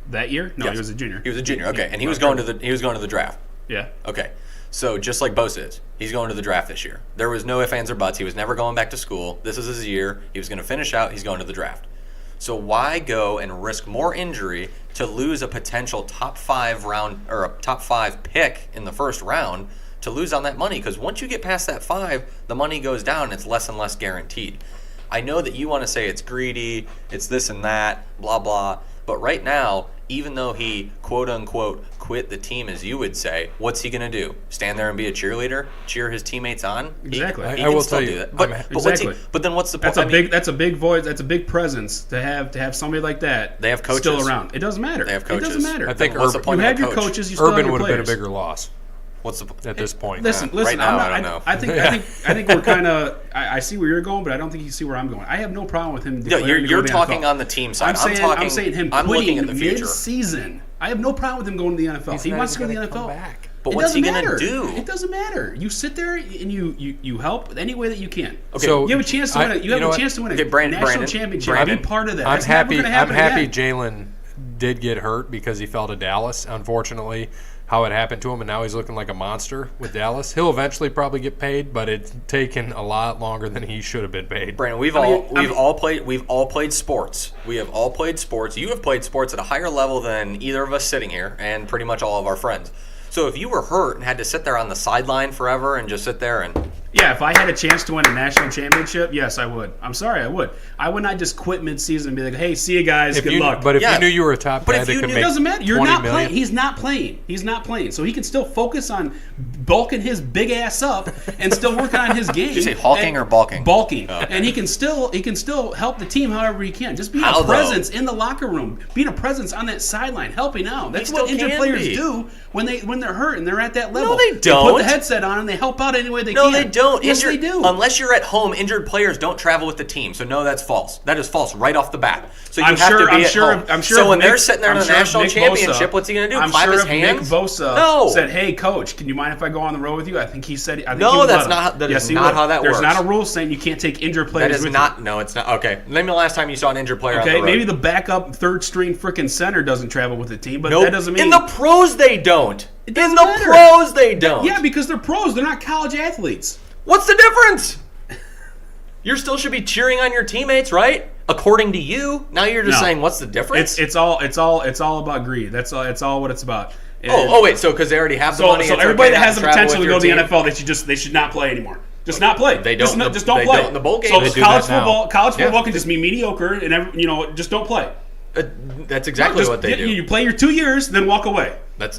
That year? No, Yes. he was a junior. He was a junior, okay. And he was going to the draft. Yeah. Okay. So just like Bosa is, he's going to the draft this year. There was no ifs, ands, or buts. He was never going back to school. This is his year. He was going to finish out. He's going to the draft. So why go and risk more injury to lose a potential top 5 round or a top 5 pick in the first round to lose on that money? Because once you get past that 5, the money goes down and it's less and less guaranteed. I know that you want to say it's greedy, it's this and that, blah, blah. But right now, even though he, quote unquote, quit the team, as you would say, what's he going to do? Stand there and be a cheerleader? Cheer his teamemates on? Exactly. He I can will still tell do you, that. But Exactly. but then what's the point? That's a big voice. That's a big presence to have somebody like that. They have coaches. Still around. It doesn't matter. They have coaches. It doesn't matter. I think What's the point you of had a your coach? coaches. You still have Urban your would have been a players. bigger loss What's the at this point. Listen. Right now, I'm I don't know. I think we're kind of. I see where you're going, but I don't think you see where I'm going. I have no problem with him. No, declaring to go you're to the talking NFL. on the team side. I'm saying him I'm looking quitting at the future. mid-season. I have no problem with him going to the NFL. He's He not wants to go even to the gonna NFL. come back. But It what's he doesn't going to matter. do? It doesn't matter. You sit there and you help any way that you can. Okay. So You have a chance to win it. You have know a what? chance to win a Okay, Brandon, national championship. Brandon. Be part of that. I'm That's never happy. gonna I'm happen happy. again. Jaylen did get hurt because he fell to Dallas. Unfortunately, how it happened to him, and now he's looking like a monster with Dallas. He'll eventually probably get paid, but it's taken a lot longer than he should have been paid. Brandon, we've all played sports. We have all played sports. You have played sports at a higher level than either of us sitting here, and pretty much all of our friends. So if you were hurt and had to sit there on the sideline forever and just sit there and Yeah, if I had a chance to win a national championship, yes, I would. I'm sorry, I would. I would not just quit mid-season and be like, "Hey, see you guys, good luck." But if you knew you were a top guy that could make it doesn't matter. You're not million. playing. He's not playing. He's not playing. So he can still focus on bulking his big ass up and still working on his game. Did you say hulking or bulking? Bulking. Okay. And he can still help the team however he can. Just being a presence in the locker room, being a presence on that sideline, helping out. That's what injured players do when they're hurt and they're at that level. No, they don't. They put the headset on and they help out any way they can. No, they don't. Yes, they do. Unless you're at home, injured players don't travel with the team. So no, that's false. That is false right off the bat. So you have to be at home. I'm sure. So when they're sitting there in the national championship, what's he going to do? Clap his hands? Nick Bosa said, "Hey, coach, can you mind if I go on the road with you?" I think he said. No, that's not. That is not how that works. There's not a rule saying you can't take injured players. That is not. No, it's not. Okay, name the last time you saw an injured player on the road. Maybe the backup third string freaking center doesn't travel with the team, but that doesn't mean in the pros they don't. It doesn't matter. Pros they don't. Yeah, because they're pros. They're not college athletes. What's the difference? You still should be cheering on your teammates, right? According to you. Now you're just saying, what's the difference? It's all about greed. That's all what it's about. Wait. So because they already have the money, so everybody that has the potential to go to the NFL, they should not play anymore. Just not play. They don't. Just don't play. Don't in the bowl games. So college football can just be mediocre, and just don't play. That's exactly what they do. You play your 2 years, then walk away. That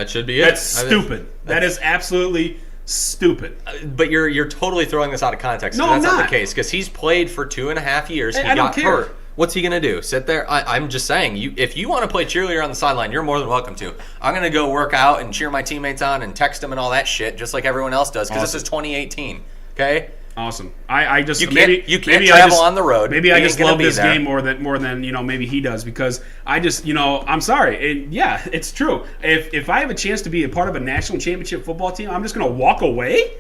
should be it. That's stupid. That is absolutely stupid. But you're totally throwing this out of context. No, that's I'm not not. the case because he's played for 2.5 years. He I don't got care. hurt. What's he gonna do? Sit there? I'm just saying. If you want to play cheerleader on the sideline, you're more than welcome to. I'm gonna go work out and cheer my teammates on and text them and all that shit, just like everyone else does. Because this is 2018. Okay. Awesome. I just you can't travel on the road. Maybe I just love this game more than maybe he does because I just I'm sorry. And yeah, it's true. If I have a chance to be a part of a national championship football team, I'm just gonna walk away.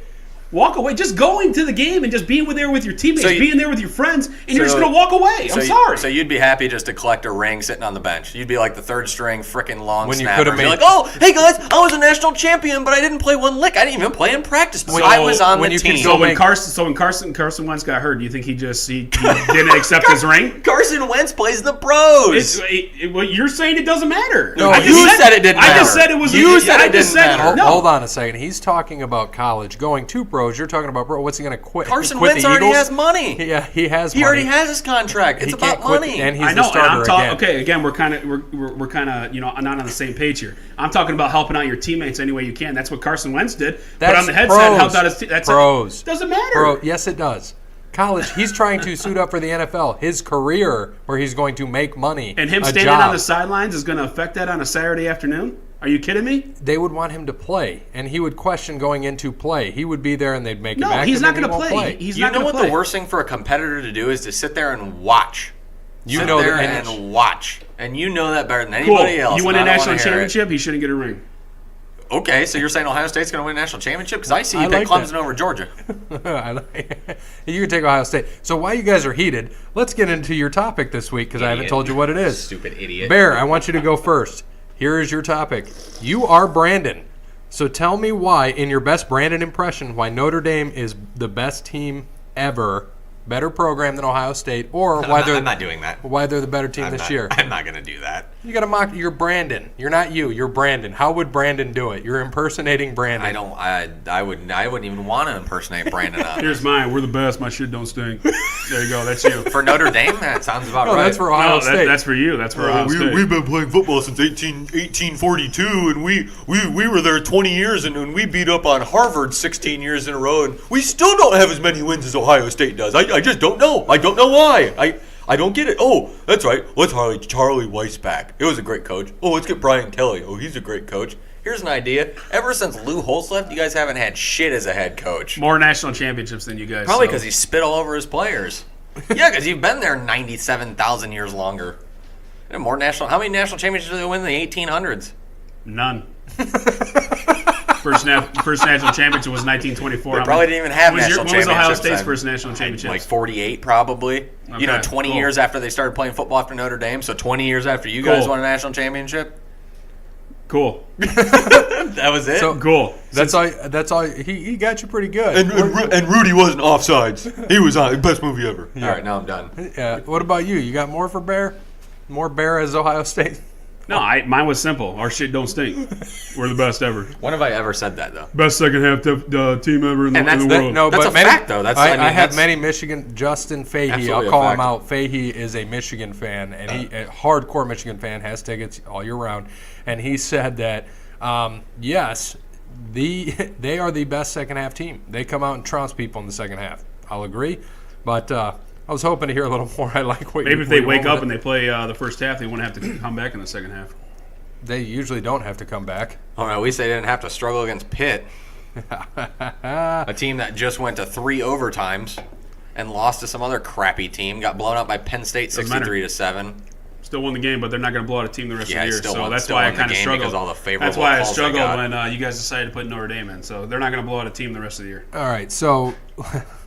Just going to the game and just being there with your teammates, being there with your friends, and you're just going to walk away. I'm sorry. So you'd be happy just to collect a ring sitting on the bench. You'd be like the third string freaking long when snapper. You'd be like, oh, hey guys, I was a national champion, but I didn't play one lick. I didn't even play in practice. I was on the team. So when Carson Wentz got hurt, do you think he didn't accept his ring? Carson Wentz plays the pros. You're saying it doesn't matter. No, you said it didn't matter. I just said it was. You said it didn't matter. Hold on a second. He's talking about college going to pros. You're talking about pro. What's he going to quit? Carson quit Wentz the already Eagles? has money. Yeah, he has. He already has his contract. It's about money. And he's the starter again. Okay, again, we're kind of not on the same page here. I'm talking about helping out your teammates any way you can. That's what Carson Wentz did. Put on the headset and helped out his team. That's pros. Doesn't matter. Yes, it does. College, he's trying to suit up for the NFL. His career, where he's going to make money, and him standing on the sidelines is going to affect that on a Saturday afternoon. Are you kidding me? They would want him to play, and he would question going into play. He would be there, and they'd make him active. No, he's not going to play. He's not going to play. You know what the worst thing for a competitor to do is to sit there and watch. Sit there and watch. And you know that better than anybody else. You win a national championship, he shouldn't get a ring. Okay, so you're saying Ohio State's going to win a national championship? Because I see you pick Clemson over Georgia. You can take Ohio State. So while you guys are heated, let's get into your topic this week because I haven't told you what it is. Stupid idiot. Bear, I want you to go first. Here is your topic. You are Brandon. So tell me why, in your best Brandon impression, why Notre Dame is the best team ever, better program than Ohio State, or why they're I'm not doing that. Why they're the better team this year. I'm not going to do that. You got to mock. You're Brandon. You're not you. You're Brandon. How would Brandon do it? You're impersonating Brandon. I wouldn't even want to impersonate Brandon. Here's mine. We're the best. My shit don't stink. There you go. That's you. For Notre Dame, that sounds about right. That's for Ohio State. That's for you. That's for Ohio State. We've been playing football since 1842, and we were there 20 years, and we beat up on Harvard 16 years in a row, and we still don't have as many wins as Ohio State does. I just don't know. I don't know why. I don't get it. Oh, that's right. Let's hire Charlie Weiss back. It was a great coach. Oh, let's get Brian Kelly. Oh, he's a great coach. Here's an idea. Ever since Lou Holtz left, you guys haven't had shit as a head coach. More national championships than you guys. Probably because he spit all over his players. Yeah, because you've been there 97,000 years longer. And how many national championships did they win in the 1800s? None. First national championship was 1924. They probably didn't even have national championships. When was Ohio State's first national championship? Like 48, probably. Okay, 20 years after they started playing football after Notre Dame. So 20 years after you guys won a national championship. Cool. That was it. So cool. That's all. He got you pretty good. And Rudy wasn't offsides. He was on best movie ever. All right, now I'm done. What about you? You got more for Bear? More Bear as Ohio State? No, mine was simple. Our shit don't stink. We're the best ever. When have I ever said that though? Best second half team ever in the world. No, That's but a fact, though. That's I have that's many Michigan. Justin Fahey, absolutely I'll call a him fact. out. Fahey is a Michigan fan, and he a hardcore Michigan fan, has tickets all year round, and he said that yes, they are the best second half team. They come out and trounce people in the second half. I'll agree, but I was hoping to hear a little more. I like what Maybe you, if they what you wake went up with and it. they play the first half, they wouldn't have to come back in the second half. They usually don't have to come back. Oh, at least they didn't have to struggle against Pitt, a team that just went to 3 overtimes and lost to some other crappy team. Got blown out by Penn State, Doesn't matter. 63-7. Still won the game, but they're not going to blow out a team the rest Yeah, of the year. still So won- that's still why I won the kind of game struggled. because all the favorable That's why I calls they struggled got. when you guys decided to put Notre Dame in. So they're not going to blow out a team the rest of the year. All right, so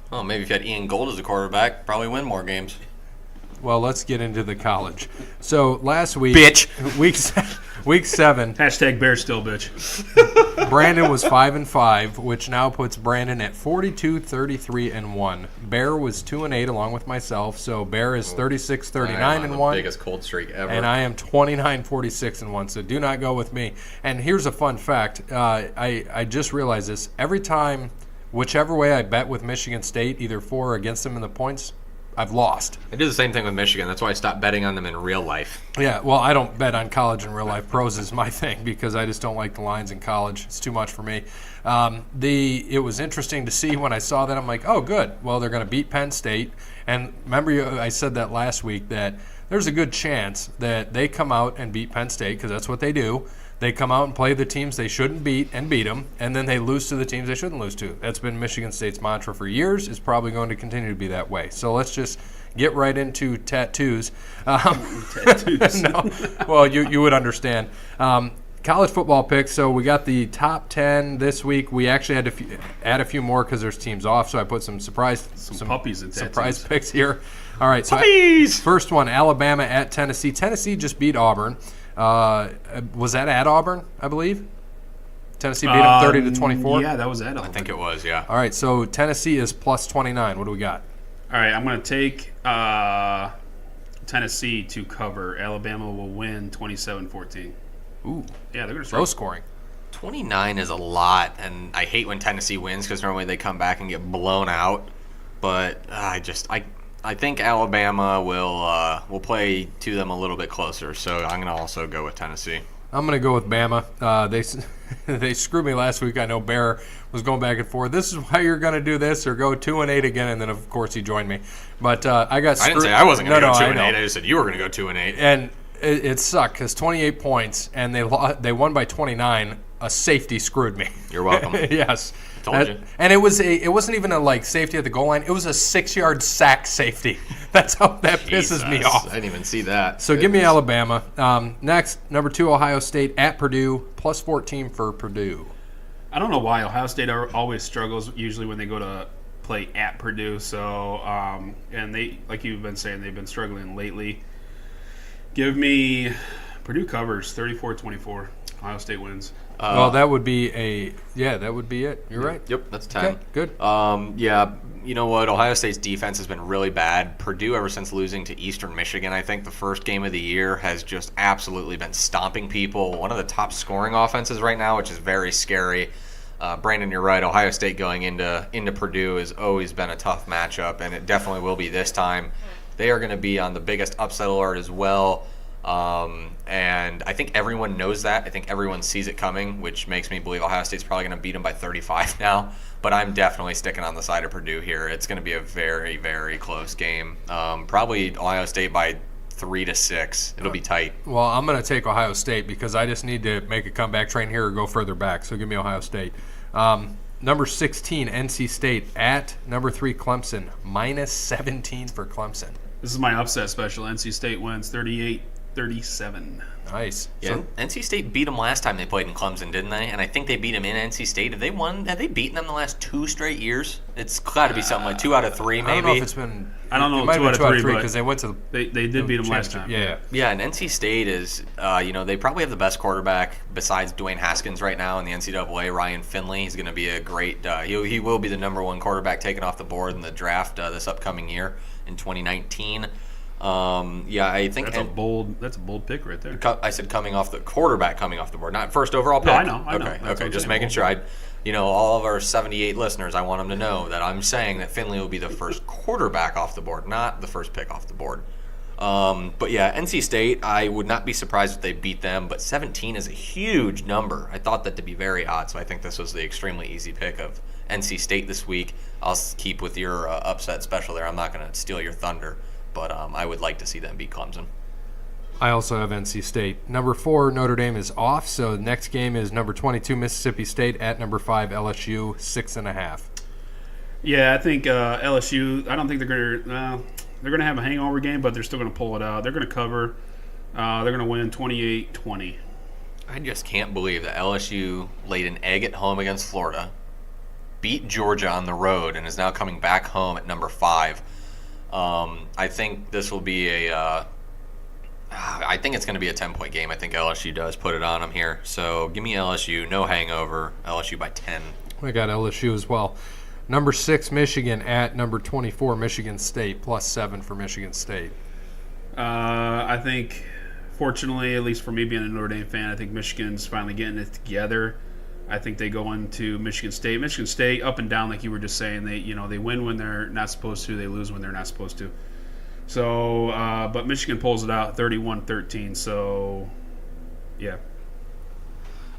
Oh, maybe if you had Ian Gold as a quarterback, probably win more games. well, let's get into the college. So last week, Bitch. week 7, Hashtag Bears still, bitch. Brandon was 5-5, which now puts Brandon at 42-33-1. Bear was 2-8 along with myself, so Bear is 36-39-1. Biggest cold streak ever. And I am 29-46-1, so do not go with me. And here's a fun fact. I just realized this. Every time, whichever way I bet with Michigan State, either for or against them in the points, I've lost. I do the same thing with Michigan. That's why I stopped betting on them in real life. Yeah, well, I don't bet on college and real life. Pros is my thing because I just don't like the lines in college. It's too much for me. It was interesting to see when I saw that. I'm like, oh, good. Well, they're going to beat Penn State. And remember, I said that last week that there's a good chance that they come out and beat Penn State because that's what they do. They come out and play the teams they shouldn't beat and beat them, and then they lose to the teams they shouldn't lose to. That's been Michigan State's mantra for years. It's probably going to continue to be that way. So let's just get right into tattoos. Tattoos. No, well, you would understand. College football picks. So we got the top 10 this week. We actually had to add a few more because there's teams off. So I put some some puppies and surprise tattoos. picks here. All right, so Puppies! first one, Alabama at Tennessee. Tennessee just beat Auburn. Was that at Auburn, I believe? Tennessee beat them 30-24? Yeah, that was at I think it was, yeah. All right, so Tennessee is plus 29. What do we got? All right, I'm going to take Tennessee to cover. Alabama will win 27-14. Ooh, Yeah, they're going to low struggle. scoring. 29 is a lot, and I hate when Tennessee wins because normally they come back and get blown out. But I think Alabama will play to them a little bit closer, so I'm going to also go with Tennessee. I'm going to go with Bama. They screwed me last week. I know Bear was going back and forth. This is why you're going to do this or go 2-8 again, and then, of course, he joined me. But I got screwed. I didn't say I wasn't going to go 2-8. I I know. just said you were going to go 2-8. And it sucked because 28 points, and they won by 29. A safety screwed me. You're welcome. Yes. Told you. And it wasn't even a safety at the goal line. It was a 6-yard sack safety. That's how that pisses me Jesus, off. I didn't even see that. So give me Alabama. Next, number 2, Ohio State at Purdue, plus 14 for Purdue. I don't know why Ohio State always struggles usually when they go to play at Purdue. So, and they, like you've been saying, they've been struggling lately. Give me Purdue covers 34-24. Ohio State wins. Well, that would be it. You're right. Yep, that's 10. Okay, good. Yeah, you know what? Ohio State's defense has been really bad. Purdue, ever since losing to Eastern Michigan, I think the first game of the year, has just absolutely been stomping people. One of the top scoring offenses right now, which is very scary. Brandon, you're right. Ohio State going into Purdue has always been a tough matchup, and it definitely will be this time. They are going to be on the biggest upset alert as well. And I think everyone knows that. I think everyone sees it coming, which makes me believe Ohio State's probably going to beat them by 35 now. But I'm definitely sticking on the side of Purdue here. It's going to be a very, very close game. Probably Ohio State by 3-6. It'll be tight. Well, I'm going to take Ohio State because I just need to make a comeback train here or go further back. So give me Ohio State. Number 16, NC State at number 3, Clemson, minus 17 for Clemson. This is my upset special. NC State wins 38-37. Nice. Yeah, So, NC State beat them last time they played in Clemson, didn't they? And I think they beat them in NC State. Have they beaten them the last 2 straight years? It's got to be something like 2 out of 3, maybe. I don't know if it's been. I don't know, It might 2 have been out of 3, because they went to the They did beat them last championship. time. Yeah. Yeah, and NC State is, they probably have the best quarterback besides Dwayne Haskins right now in the NCAA. Ryan Finley. He's going to be a great. He will be the number 1 quarterback taken off the board in the draft this upcoming year in 2019. I think That's a bold pick right there. I said quarterback coming off the board, not first overall pick. No, I know. Okay, That's what I'm just saying. making sure. All of our 78 listeners, I want them to know that I'm saying that Finley will be the first quarterback off the board, not the first pick off the board. But yeah, NC State, I would not be surprised if they beat them, but 17 is a huge number. I thought that to be very odd, so I think this was the extremely easy pick of NC State this week. I'll keep with your upset special there. I'm not going to steal your thunder, but I would like to see them beat Clemson. I also have NC State. Number 4, Notre Dame is off, so the next game is number 22, Mississippi State at number 5, LSU, 6.5. Yeah, I think LSU. I don't think they're gonna have a hangover game, but they're still gonna pull it out. They're gonna cover. They're gonna win 28-20. I just can't believe that LSU laid an egg at home against Florida, beat Georgia on the road, and is now coming back home at number 5. I think this will be I think it's going to be a 10-point game. I think LSU does put it on them here. So give me LSU, no hangover. LSU by 10. I got LSU as well. Number 6, Michigan at number 24, Michigan State, +7 for Michigan State. I think, fortunately, at least for me being a Notre Dame fan, I think Michigan's finally getting it together. I think they go into Michigan State. Michigan State, up and down, like you were just saying. They win when they're not supposed to. They lose when they're not supposed to. So, but Michigan pulls it out 31-13. So, yeah.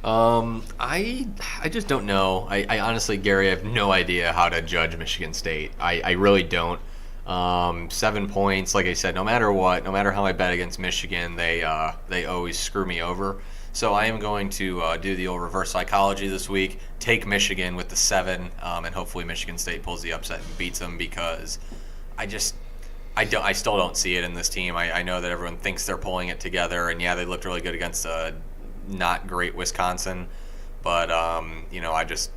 I just don't know. I honestly, Gary, I have no idea how to judge Michigan State. I really don't. 7 points, like I said, no matter what, no matter how I bet against Michigan, they always screw me over. So I am going to do the old reverse psychology this week, take Michigan with the 7, and hopefully Michigan State pulls the upset and beats them, because I still don't see it in this team. I know that everyone thinks they're pulling it together, and yeah, they looked really good against not great Wisconsin, but I just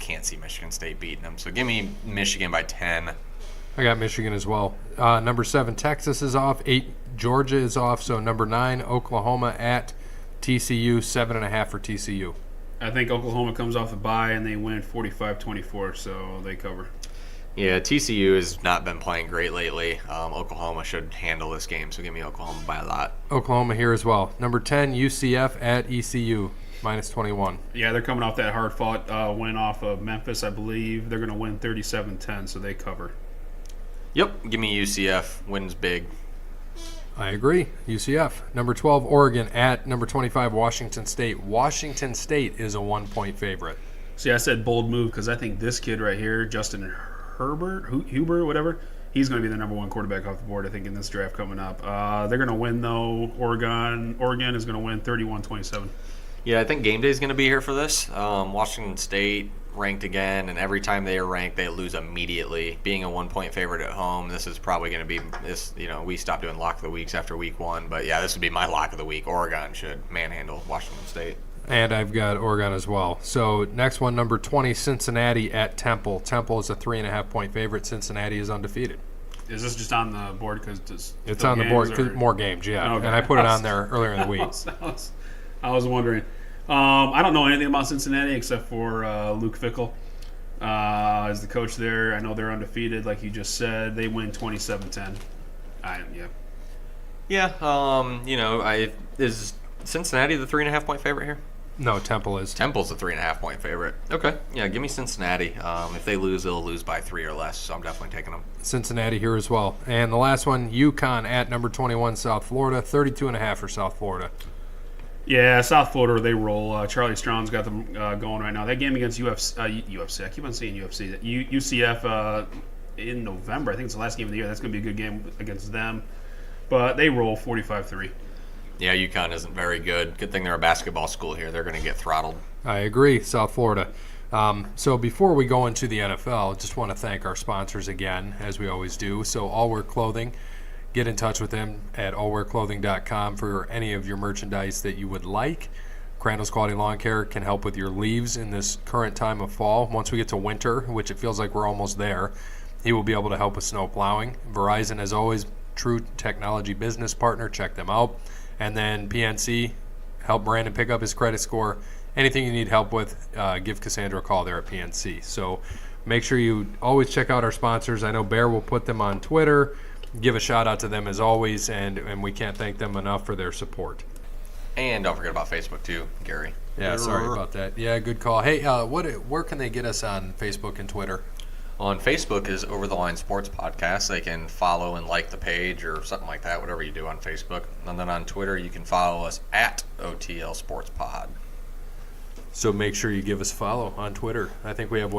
can't see Michigan State beating them. So give me Michigan by 10. I got Michigan as well. Number 7, Texas is off. 8, Georgia is off. So number 9, Oklahoma at TCU, 7.5 for TCU. I think Oklahoma comes off the bye and they win 45-24, so they cover. Yeah, TCU has not been playing great lately. Oklahoma should handle this game, so give me Oklahoma by a lot. Oklahoma here as well. Number 10, UCF at ECU, -21. Yeah, they're coming off that hard-fought win off of Memphis, I believe. They're going to win 37-10, so they cover. Yep, give me UCF. Wins big. I agree. UCF. Number 12, Oregon at number 25, Washington State. Washington State is a 1-point favorite. See, I said bold move because I think this kid right here, Justin Huber, whatever, he's going to be the number 1 quarterback off the board, I think, in this draft coming up. They're going to win, though. Oregon is going to win 31-27. Yeah, I think game day is going to be here for this. Washington State ranked again, and every time they are ranked, they lose immediately. Being a 1-point favorite at home, this is probably going to be this. We stopped doing lock of the weeks after week 1, but yeah, this would be my lock of the week. Oregon should manhandle Washington State. And I've got Oregon as well. So next one, number 20, Cincinnati at Temple. Temple is a 3.5-point favorite. Cincinnati is undefeated. Is this just on the board because it's on the board? Cause more games, yeah. Okay. And I put it on there earlier in the week. I was wondering. I don't know anything about Cincinnati except for Luke Fickell as the coach there. I know they're undefeated, like you just said. They win 27-10. Yeah. Is Cincinnati the 3.5-point favorite here? No, Temple is. Temple's a 3.5-point favorite. Okay. Yeah, give me Cincinnati. If they lose, they'll lose by 3 or less, so I'm definitely taking them. Cincinnati here as well. And the last one, UConn at number 21, South Florida. 32.5 for South Florida. Yeah, South Florida, they roll. Charlie Strong's got them going right now. That game against UFC, I keep on saying UFC. UCF in November, I think it's the last game of the year. That's going to be a good game against them. But they roll 45-3. Yeah, UConn isn't very good. Good thing they're a basketball school here. They're going to get throttled. I agree, South Florida. So before we go into the NFL, just want to thank our sponsors again, as we always do. So All Wear Clothing, get in touch with them at allwearclothing.com for any of your merchandise that you would like. Crandall's Quality Lawn Care can help with your leaves in this current time of fall. Once we get to winter, which it feels like we're almost there, he will be able to help with snow plowing. Verizon, as always, true technology business partner. Check them out. And then PNC, help Brandon pick up his credit score. Anything you need help with, give Cassandra a call there at PNC. So Make sure you always check out our sponsors. I know Bear will put them on Twitter. Give a shout out to them as always, and we can't thank them enough for their support. And don't forget about Facebook too, Gary. Yeah, sorry about that. Yeah, good call. Hey, where can they get us on Facebook and Twitter? On Facebook is Over the Line Sports Podcast. They can follow and like the page or something like that, whatever you do on Facebook. And then on Twitter, you can follow us at OTL Sports Pod. So make sure you give us a follow on Twitter. I think we have,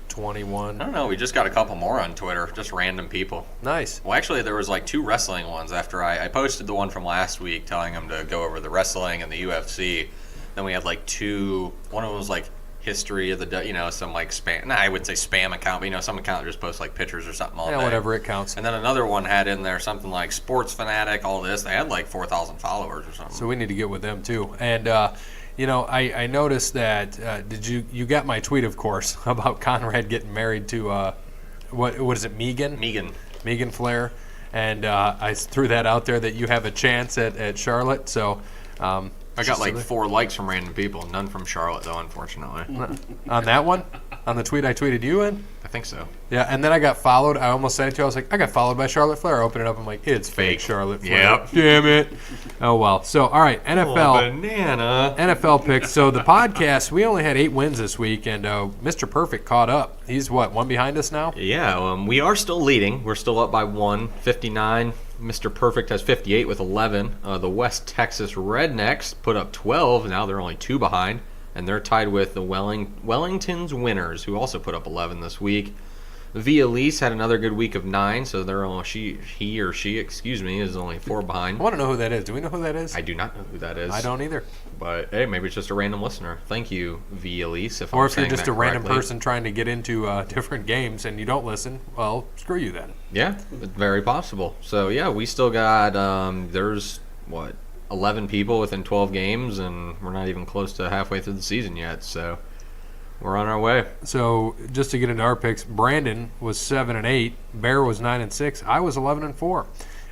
21? I don't know. We just got a couple more on Twitter, just random people. Nice. Well, actually, there was 2 wrestling ones after I posted the one from last week telling them to go over the wrestling and the UFC. Then we had 2. One of them was history of the, some spam. I would say spam account, but some account that just posts pictures or something all day. Whatever, it counts. And then another one had in there something like sports fanatic, all this. They had 4,000 followers or something. So we need to get with them too. And I noticed that. Did you got my tweet, of course, about Conrad getting married to what is it, Megan? Megan Flair. And I threw that out there that you have a chance at Charlotte. So. I got 4 likes from random people, none from Charlotte though, unfortunately. On that one? On the tweet I tweeted you in? I think so. Yeah, and then I got followed. I almost sent it to you. I was like, I got followed by Charlotte Flair. I open it up. I'm like, it's fake Charlotte Flair. Yep. Damn it. Oh, well. So, all right, NFL. Banana. NFL picks. So, the podcast, we only had 8 wins this week, and Mr. Perfect caught up. He's, one behind us now? Yeah, we are still leading. We're still up by 1, 59. Mr. Perfect has 58 with 11. The West Texas Rednecks put up 12. Now they're only 2 behind. And they're tied with the Wellington's Winners, who also put up 11 this week. Via Elise had another good week of 9, so they're only, he or she is only 4 behind. I want to know who that is. Do we know who that is? I do not know who that is. I don't either. But, hey, maybe it's just a random listener. Thank you, Via Elise. Or if you're just a random person trying to get into different games and you don't listen, well, screw you then. Yeah, it's very possible. So, yeah, we still got, there's, 11 people within 12 games, and we're not even close to halfway through the season yet, so we're on our way. So just to get into our picks, Brandon was 7-8, Bear was 9-6, I was 11-4,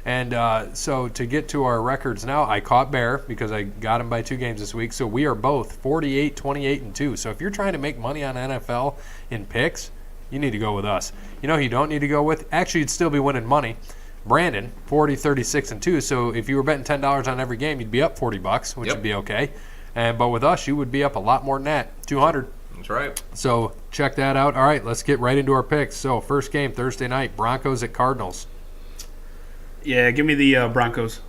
and so to get to our records now, I caught Bear because I got him by 2 games this week. So we are both 48, 28-2. So if you're trying to make money on NFL in picks, you need to go with us. You know who you don't need to go with? Actually, you'd still be winning money. Brandon, 40, 36-2. So if you were betting $10 on every game, you'd be up $40, which would be okay. But with us, you would be up a lot more than that, 200. That's right. So check that out. All right, let's get right into our picks. So first game Thursday night, Broncos at Cardinals. Yeah, give me the Broncos.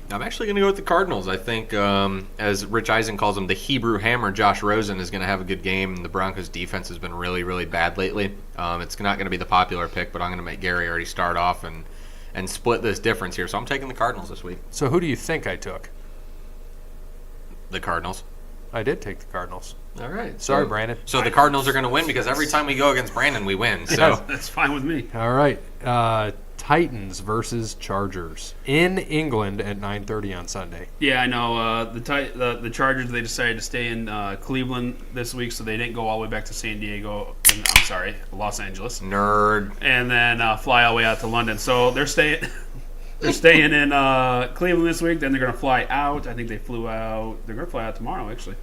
I'm actually going to go with the Cardinals. I think, as Rich Eisen calls him, the Hebrew Hammer, Josh Rosen, is going to have a good game. The Broncos' defense has been really, really bad lately. It's not going to be the popular pick, but I'm going to make Gary already start off and split this difference here. So I'm taking the Cardinals this week. So who do you think I took? The Cardinals. I did take the Cardinals. All right. Sorry, Brandon. So the Cardinals are going to win because every time we go against Brandon, we win. So Yeah, that's fine with me. All right. Titans versus Chargers in England at 9:30 on Sunday. Yeah, I know. The Chargers, they decided to stay in Cleveland this week, so they didn't go all the way back to San Diego. Los Angeles. nerd. And then fly all the way out to London. So they're staying. They're staying in Cleveland this week. Then they're going to fly out. I think they flew out. They're going to fly out tomorrow, actually.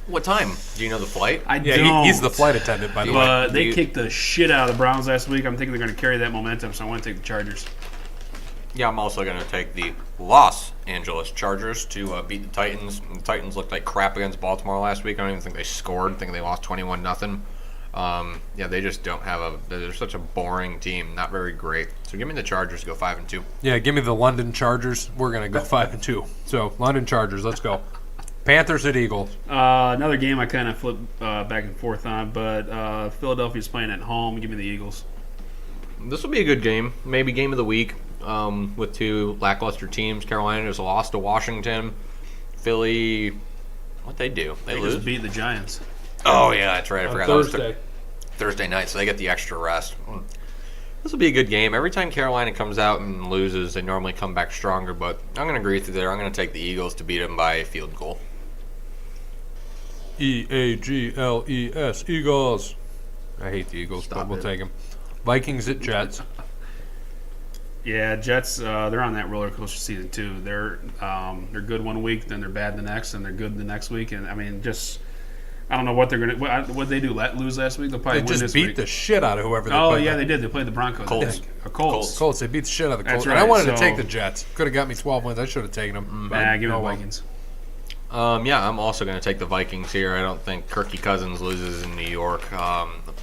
What time? Do you know the flight? I don't. He's the flight attendant, by the way. But they kicked the shit out of the Browns last week. I'm thinking they're going to carry that momentum, so I want to take the Chargers. Yeah, I'm also going to take the Los Angeles Chargers to beat the Titans. The Titans looked like crap against Baltimore last week. I don't even think they scored. I think they lost 21-0. Yeah, they just don't have they're such a boring team, not very great. So give me the Chargers to go 5-2. Yeah, give me the London Chargers. We're going to go 5-2. So London Chargers, let's go. Panthers at Eagles. Another game I kind of flip back and forth on, but Philadelphia's playing at home. Give me the Eagles. This will be a good game. Maybe game of the week with 2 lackluster teams. Carolina just lost to Washington. Philly, what'd they do? They lose? just beat the Giants. Oh, yeah, that's right. I forgot. Thursday. Thursday night, so they get the extra rest. This will be a good game. Every time Carolina comes out and loses, they normally come back stronger, but I'm going to agree with you there. I'm going to take the Eagles to beat them by a field goal. EAGLES, Eagles. I hate the Eagles, but we'll take them. Vikings at Jets. Yeah, Jets. They're on that roller coaster season too. They're good one week, then they're bad the next, and they're good the next week. And I mean, just I don't know what they're gonna. What they do? Lose last week? They'll probably They win just this beat week. the shit out of whoever they Oh played. yeah, they did. They played the Broncos. Colts. I think. Or Colts. Colts. They beat the shit out of the Colts. That's And I right, wanted to so- take the Jets. Could have got me 12 wins. I should have taken them. but Nah, give me no the well. Vikings. Yeah, I'm also going to take the Vikings here. I don't think Kirky Cousins loses in New York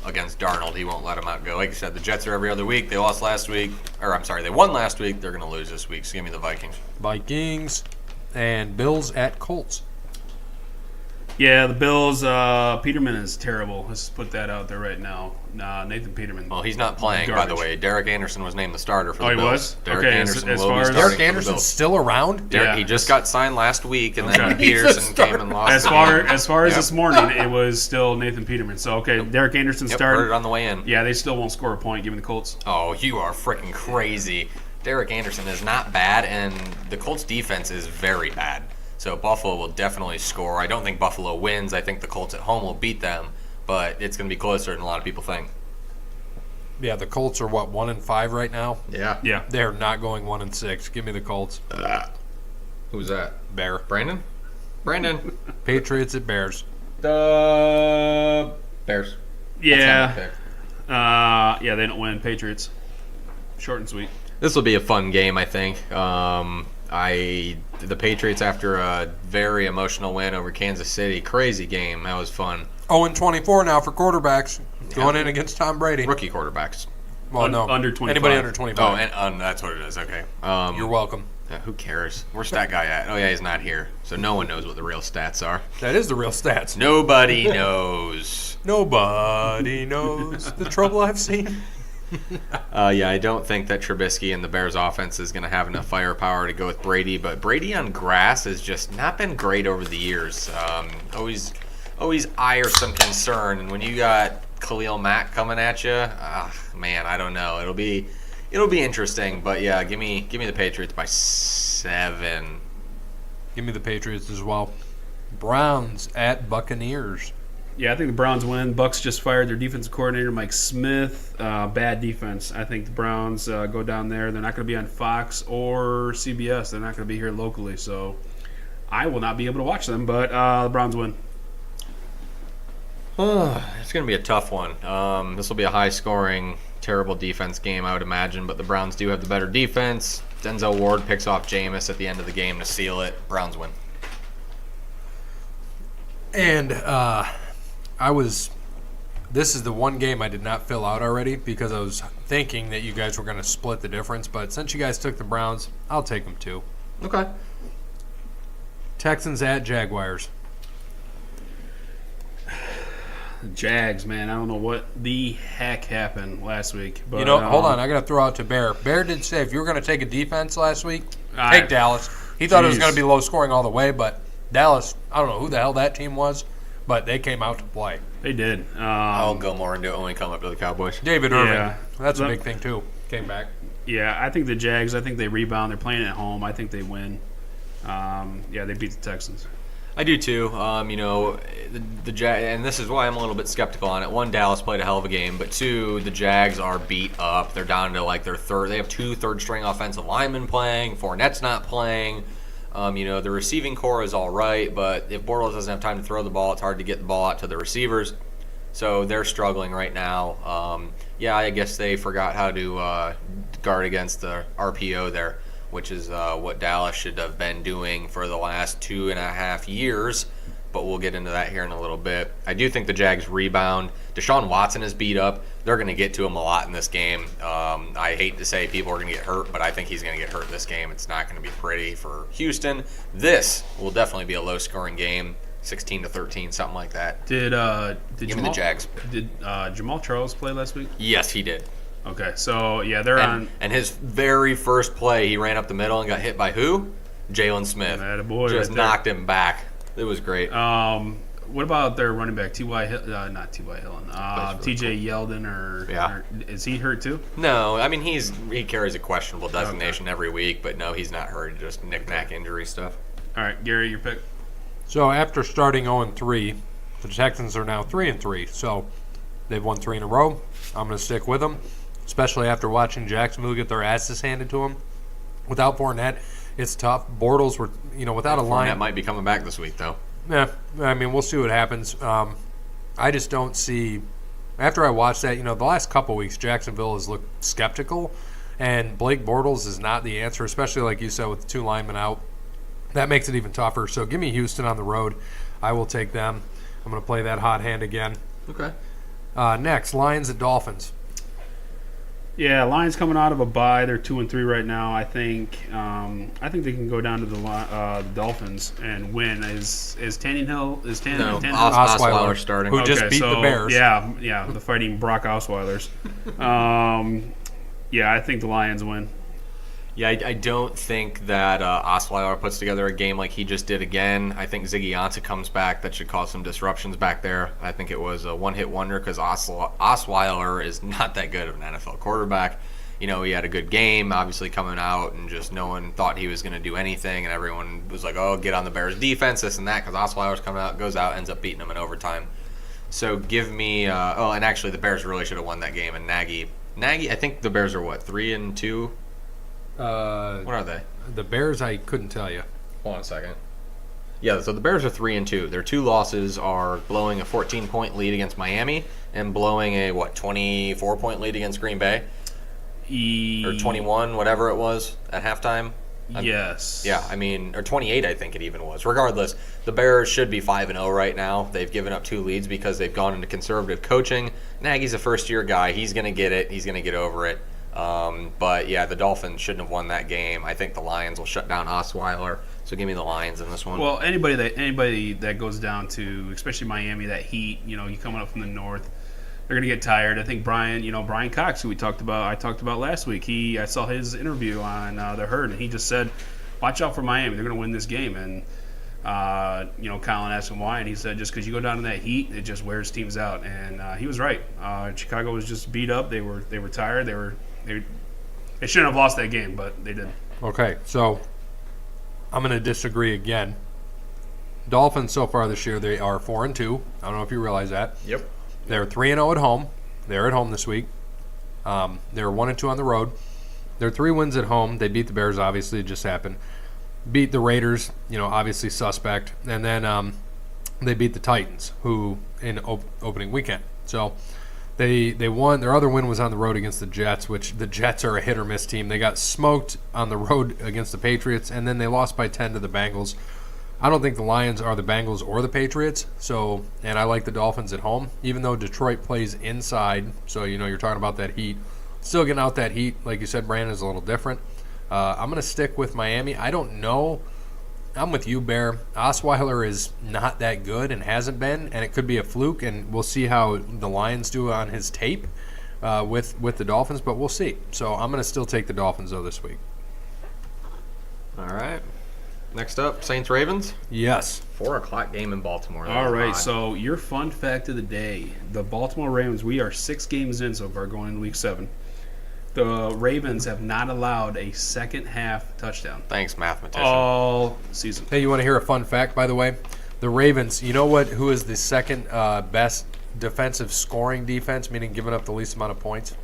against Darnold. He won't let him out go. Like you said, the Jets are every other week. They lost last week. Or, I'm sorry, they won last week. They're going to lose this week. So give me the Vikings. Vikings and Bills at Colts. Yeah, the Bills. Peterman is terrible. Let's put that out there right now. Nathan Peterman. Well, he's not playing, by the Garbage. way. Derek Anderson was named the starter for the Oh, he Bills. was? Derek Okay, Anderson as will far be as- starting Derek for the Anderson's Bills. still around? Yeah. He just got signed last week, and Okay. then He's a Peterson starter. came and lost As the far game. as far as Yep. this morning, it was still Nathan Peterman. So okay, Derek Anderson Yep, started. heard it on the way in. Yeah, they still won't score a point. Give me the Colts. Oh, you are freaking crazy. Derek Anderson is not bad, and the Colts' defense is very bad. So Buffalo will definitely score. I don't think Buffalo wins. I think the Colts at home will beat them, but it's going to be closer than a lot of people think. Yeah, the Colts are, 1-5 right now? Yeah. Yeah. They're not going 1-6. Give me the Colts. Who's that? Bear. Brandon? Brandon. Patriots at Bears. The Bears. Yeah. That's not my pick. Yeah, they don't win. Patriots. Short and sweet. This will be a fun game, I think. The Patriots, after a very emotional win over Kansas City, crazy game. That was fun. 0-24 now for quarterbacks. Going in against Tom Brady. Rookie quarterbacks. Well, no. Under 25. Anybody under 25. Oh, and that's what it is. Okay. You're welcome. Who cares? Where's that guy at? Oh, yeah, he's not here. So no one knows what the real stats are. That is the real stats. Nobody knows. Nobody knows the trouble I've seen. Yeah, I don't think that Trubisky and the Bears offense is going to have enough firepower to go with Brady, but Brady on grass has just not been great over the years. Always ire some concern, and when you got Khalil Mack coming at you, man, I don't know. It'll be interesting, but yeah, give me the Patriots by 7. Give me the Patriots as well. Browns at Buccaneers. Yeah, I think the Browns win. Bucks just fired their defensive coordinator, Mike Smith. Bad defense. I think the Browns go down there. They're not going to be on Fox or CBS. They're not going to be here locally, so I will not be able to watch them. But the Browns win. It's going to be a tough one. This will be a high-scoring, terrible defense game, I would imagine, but the Browns do have the better defense. Denzel Ward picks off Jameis at the end of the game to seal it. Browns win. And this is the one game I did not fill out already because I was thinking that you guys were going to split the difference. But since you guys took the Browns, I'll take them too. Okay. Texans at Jaguars. Jags, man. I don't know what the heck happened last week. But, Hold on. I got to throw out to Bear. Bear did say if you were going to take a defense last week, I- take Dallas. He thought it was Jeez. going to be low scoring all the way, but Dallas, I don't know who the hell that team was, but they came out to play. They did. I'll go more into it when we come up to the Cowboys. David Irving. Yeah. That's a The- big thing too. Came back. Yeah, I think the Jags, I think they rebound. They're playing at home. I think they win. Yeah, they beat the Texans. I do too. The and this is why I'm a little bit skeptical on it. One, Dallas played a hell of a game, but two, the Jags are beat up. They're down to like their third. They have 2 third-string offensive linemen playing. Fournette's not playing. The receiving core is all right, but if Bortles doesn't have time to throw the ball, it's hard to get the ball out to the receivers. So they're struggling right now. I guess they forgot how to guard against the RPO there, which is what Dallas should have been doing for the last 2.5 years. But we'll get into that here in a little bit. I do think the Jags rebound. Deshaun Watson is beat up. They're going to get to him a lot in this game. I hate to say people are going to get hurt, but I think he's going to get hurt this game. It's not going to be pretty for Houston. This will definitely be a low-scoring game, 16-13, something like that. Did Give me the Jags. Did Jamal Charles play last week? Yes, he did. Okay, so yeah, they're on. And his very first play, he ran up the middle and got hit by who? Jaylen Smith. Attaboy Just right there. knocked him back. It was great. What about their running back, T.Y. Hill? Not T.Y. Hillen. T.J. Yeldon, or is he hurt too? No, I mean he carries a questionable designation every week, but no, he's not hurt. Just knick-knack injury stuff. All right, Gary, your pick. So after starting 0-3, the Texans are now 3-3. So they've won 3 in a row. I'm going to stick with them, especially after watching Jacksonville get their asses handed to them. Without Fournette, it's tough. Bortles were, without a line. That might be coming back this week, though. Yeah, I mean, we'll see what happens. I just don't see. After I watched that, the last couple weeks, Jacksonville has looked skeptical, and Blake Bortles is not the answer, especially like you said with the 2 linemen out. That makes it even tougher. So give me Houston on the road. I will take them. I'm going to play that hot hand again. Okay. Next, Lions at Dolphins. Yeah, Lions coming out of a bye. They're 2-3 right now. I think they can go down to the Dolphins and win. Is Tannehill? No, Tannehill? Osweiler starting. Who just beat the Bears. Yeah, the fighting Brock Osweilers. Yeah, I think the Lions win. Yeah, I don't think that Osweiler puts together a game like he just did again. I think Ziggy Ansah comes back. That should cause some disruptions back there. I think it was a one-hit wonder because Osweiler is not that good of an NFL quarterback. He had a good game, obviously coming out, and just no one thought he was going to do anything, and everyone was like, oh, get on the Bears' defense, this and that, because Osweiler's coming out, goes out, ends up beating them in overtime. So give me and actually the Bears really should have won that game, and Nagy, I think the Bears are, 3-2? What are they? The Bears, I couldn't tell you. Hold on a second. Yeah, so the Bears are 3-2. Their 2 losses are blowing a 14-point lead against Miami and blowing a 24-point lead against Green Bay, or 21, whatever it was at halftime. Yes. Yeah, or 28, I think it even was. Regardless, the Bears should be 5-0 right now. They've given up 2 leads because they've gone into conservative coaching. Nagy's a first-year guy. He's going to get it. He's going to get over it. But yeah, the Dolphins shouldn't have won that game. I think the Lions will shut down Osweiler. So give me the Lions in this one. Well, anybody that goes down to, especially Miami, that heat, you coming up from the north, they're gonna get tired. I think Brian Cox, who I talked about last week. I saw his interview on the Herd, and he just said, "Watch out for Miami. They're gonna win this game." And Colin asked him why, and he said, "Just because you go down in that heat, it just wears teams out." And he was right. Chicago was just beat up. They were tired. They shouldn't have lost that game, but they did. Okay, so I'm going to disagree again. Dolphins so far this year, they are 4-2. I don't know if you realize that. Yep. They're 3-0 at home. They're at home this week. They're 1-2 on the road. They're 3 wins at home. They beat the Bears, obviously. It just happened. Beat the Raiders, obviously suspect. And then they beat the Titans, who in opening weekend. So they won. Their other win was on the road against the Jets, which the Jets are a hit-or-miss team. They got smoked on the road against the Patriots, and then they lost by 10 to the Bengals. I don't think the Lions are the Bengals or the Patriots, and I like the Dolphins at home, even though Detroit plays inside. So, you're talking about that heat. Still getting out that heat, like you said, Brandon, is a little different. I'm going to stick with Miami. I don't know. I'm with you, Bear. Osweiler is not that good and hasn't been, and it could be a fluke, and we'll see how the Lions do on his tape with the Dolphins, but we'll see. So I'm going to still take the Dolphins, though, this week. All right. Next up, Saints-Ravens. Yes. 4 o'clock game in Baltimore. All right, so your fun fact of the day. The Baltimore Ravens, we are 6 games in so far going into Week 7. The Ravens have not allowed a second-half touchdown Thanks, mathematician. all season. Hey, you want to hear a fun fact, by the way? The Ravens, who is the second best defensive scoring defense, meaning giving up the least amount of points?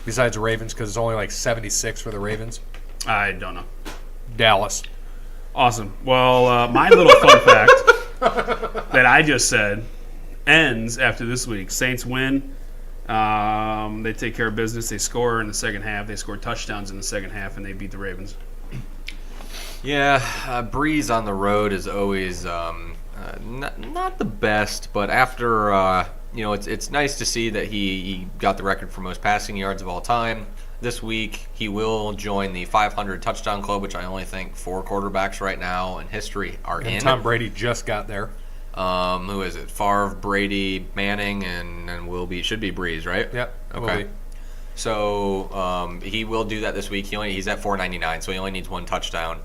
Besides the Ravens, because it's only like 76 for the Ravens. I don't know. Dallas. Awesome. Well, my little fun fact that I just said ends after this week. Saints win. They take care of business. They score in the second half. They score touchdowns in the second half, and they beat the Ravens. Yeah, Breeze on the road is always not the best, but after it's nice to see that he got the record for most passing yards of all time. This week, he will join the 500 touchdown club, which I only think 4 quarterbacks right now in history are in. Tom Brady just got there. Who is it? Favre, Brady, Manning, and should be Breeze, right? Yep. Okay. So he will do that this week. He's at 499, so he only needs 1 touchdown.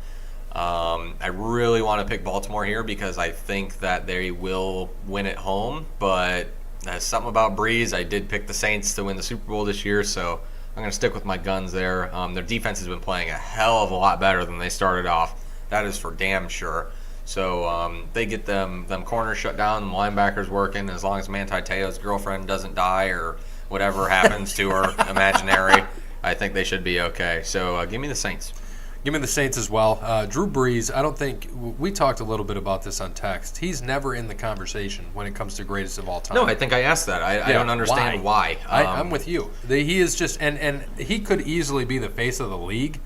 I really want to pick Baltimore here because I think that they will win at home, but there's something about Breeze. I did pick the Saints to win the Super Bowl this year, so I'm going to stick with my guns there. Their defense has been playing a hell of a lot better than they started off. That is for damn sure. So they get them corners shut down, them linebackers working. As long as Manti Te'o's girlfriend doesn't die or whatever happens to her imaginary, I think they should be okay. So give me the Saints. Give me the Saints as well. Drew Brees, I don't think we talked a little bit about this on text. He's never in the conversation when it comes to greatest of all time. No, I think I asked that. I don't understand why. I'm with you. He is just, and he could easily be the face of the league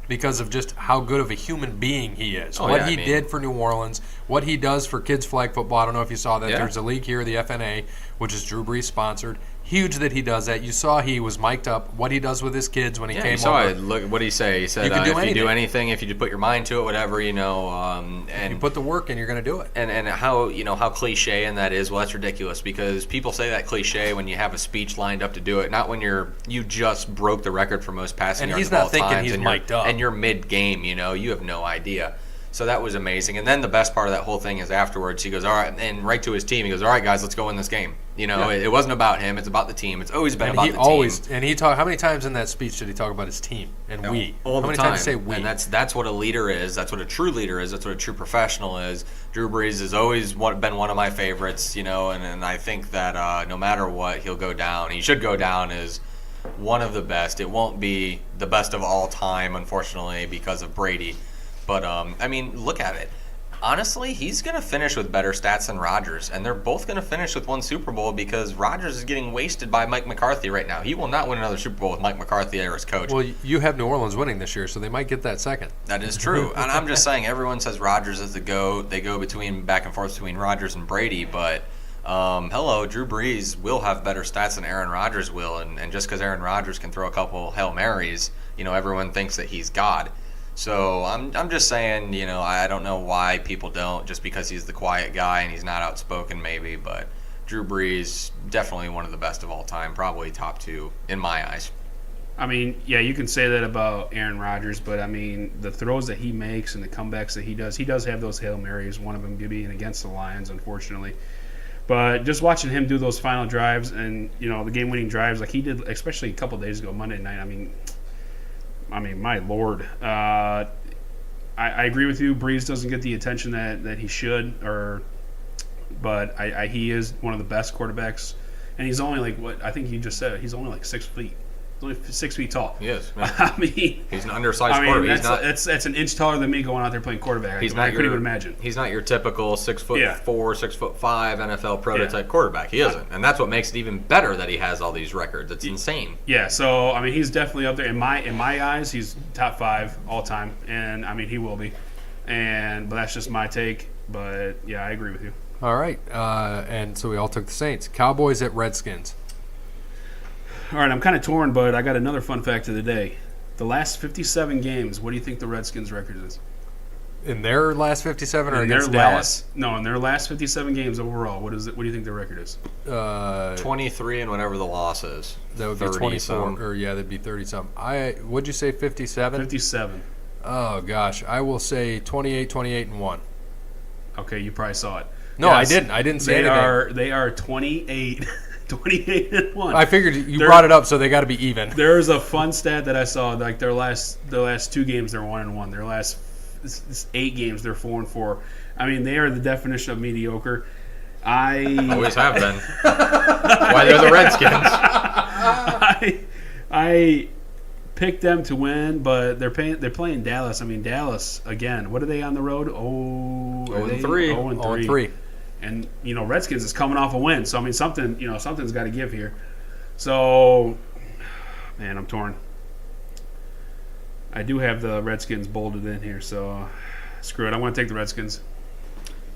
because of just how good of a human being he is. What he did for New Orleans, what he does for kids flag football. I don't know if you saw that. Yeah. There's a league here, the FNA, which is Drew Brees sponsored. Huge that he does that. You saw he was mic'd up. What he does with his kids when he came you saw over. it. Look, what did he say? He said, You can do if you do anything. anything, if you just put your mind to it, whatever, and You put the work in, you're going to do it. and how cliche and that is. Well, that's ridiculous because people say that cliche when you have a speech lined up to do it, not when you just broke the record for most passing And yards he's of not all thinking times, he's and you're- mic'd up. and you're mid game. You have no idea. So that was amazing. And then the best part of that whole thing is afterwards he goes, all right, and right to his team, he goes, all right, guys, let's go win this game. It wasn't about him. It's about the team. It's always been about the team. And he talked. How many times in that speech did he talk about his team and we? All How the many time. times did he say we? And that's what a leader is. That's what a true leader is. That's what a true professional is. Drew Brees has always been one of my favorites, and I think that no matter what, he'll go down. He should go down as one of the best. It won't be the best of all time, unfortunately, because of Brady. But, look at it. Honestly, he's going to finish with better stats than Rodgers, and they're both going to finish with one Super Bowl because Rodgers is getting wasted by Mike McCarthy right now. He will not win another Super Bowl with Mike McCarthy there as coach. Well, you have New Orleans winning this year, so they might get that second. That is true. And I'm just saying, everyone says Rodgers is the GOAT. They go back and forth between Rodgers and Brady, but Drew Brees will have better stats than Aaron Rodgers will, and just because Aaron Rodgers can throw a couple Hail Marys, everyone thinks that he's God. So I'm just saying, I don't know why people don't, just because he's the quiet guy and he's not outspoken maybe, but Drew Brees, definitely one of the best of all time, probably top two in my eyes. You can say that about Aaron Rodgers, but the throws that he makes and the comebacks that he does have those Hail Marys, one of them being against the Lions, unfortunately. But just watching him do those final drives and, the game-winning drives like he did, especially a couple days ago, Monday night, my Lord. I agree with you. Brees doesn't get the attention that he should, but he is one of the best quarterbacks. And he's only I think you just said, he's only 6 feet. He's only 6 feet tall. He is. He's an undersized quarterback. That's an inch taller than me going out there playing quarterback. I couldn't even imagine. He's not your typical 6'4", 6'5" NFL prototype quarterback. He isn't, and that's what makes it even better that he has all these records. It's insane. Yeah, so he's definitely up there in my eyes. He's top 5 all time, and he will be. But that's just my take. But yeah, I agree with you. All right, and so we all took the Saints. Cowboys at Redskins. All right, I'm kind of torn, but I got another fun fact of the day. The last 57 games, what do you think the Redskins' record is? In their last 57 or in against their Dallas? In their last 57 games overall, what do you think their record is? 23 and whatever the loss is. That would be 24, or that'd be 30-something. Would you say 57? 57. Oh, gosh. I will say 28, 28, and 1. Okay, you probably saw it. No, yes, I didn't say anything. They are 28 and 1. I figured you brought it up, so they got to be even. There's a fun stat that I saw. Their last 2 games, they're 1-1. Their last 8 games, they're 4-4. They are the definition of mediocre. Always have been. Why they're the Redskins? I picked them to win, but they're playing Dallas. Dallas again. What are they on the road? 0-3. 0-3. And Redskins is coming off a win, so something's got to give here. So, man, I'm torn. I do have the Redskins bolded in here, so screw it. I want to take the Redskins.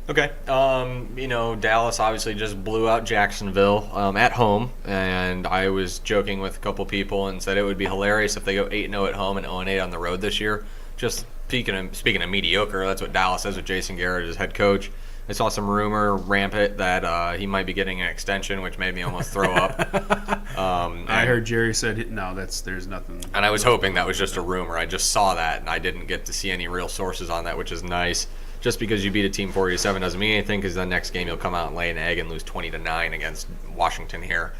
Okay. Dallas obviously just blew out Jacksonville at home, and I was joking with a couple people and said it would be hilarious if they go 8-0 at home and 0-8 on the road this year. Just speaking of mediocre, that's what Dallas is with Jason Garrett as head coach. I saw some rumor rampant that he might be getting an extension, which made me almost throw up. I heard Jerry said no. There's nothing. And I was hoping that was just a rumor. I just saw that, and I didn't get to see any real sources on that, which is nice. Just because you beat a team 47 doesn't mean anything, because the next game you'll come out and lay an egg and lose 20-9 against Washington here.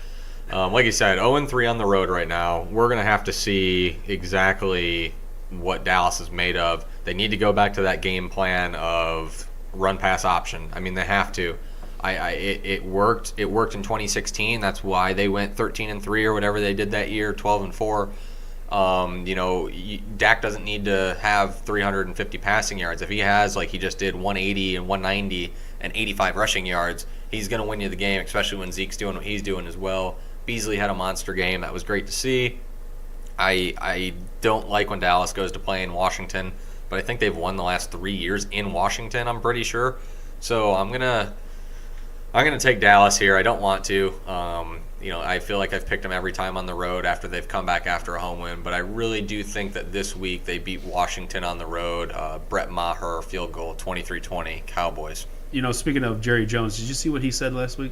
Like you said, 0-3 on the road right now. We're going to have to see exactly what Dallas is made of. They need to go back to that game plan of run-pass option. They have to. It worked. It worked in 2016. That's why they went 13-3 or whatever they did that year, 12-4. Dak doesn't need to have 350 passing yards. If he has, like he just did, 180 and 190 and 85 rushing yards, he's going to win you the game, especially when Zeke's doing what he's doing as well. Beasley had a monster game. That was great to see. I don't like when Dallas goes to play in Washington, but I think they've won the last 3 years in Washington, I'm pretty sure. So I'm gonna take Dallas here. I don't want to. I feel like I've picked them every time on the road after they've come back after a home win, but I really do think that this week they beat Washington on the road. Brett Maher field goal, 23-20, Cowboys. Speaking of Jerry Jones, did you see what he said last week?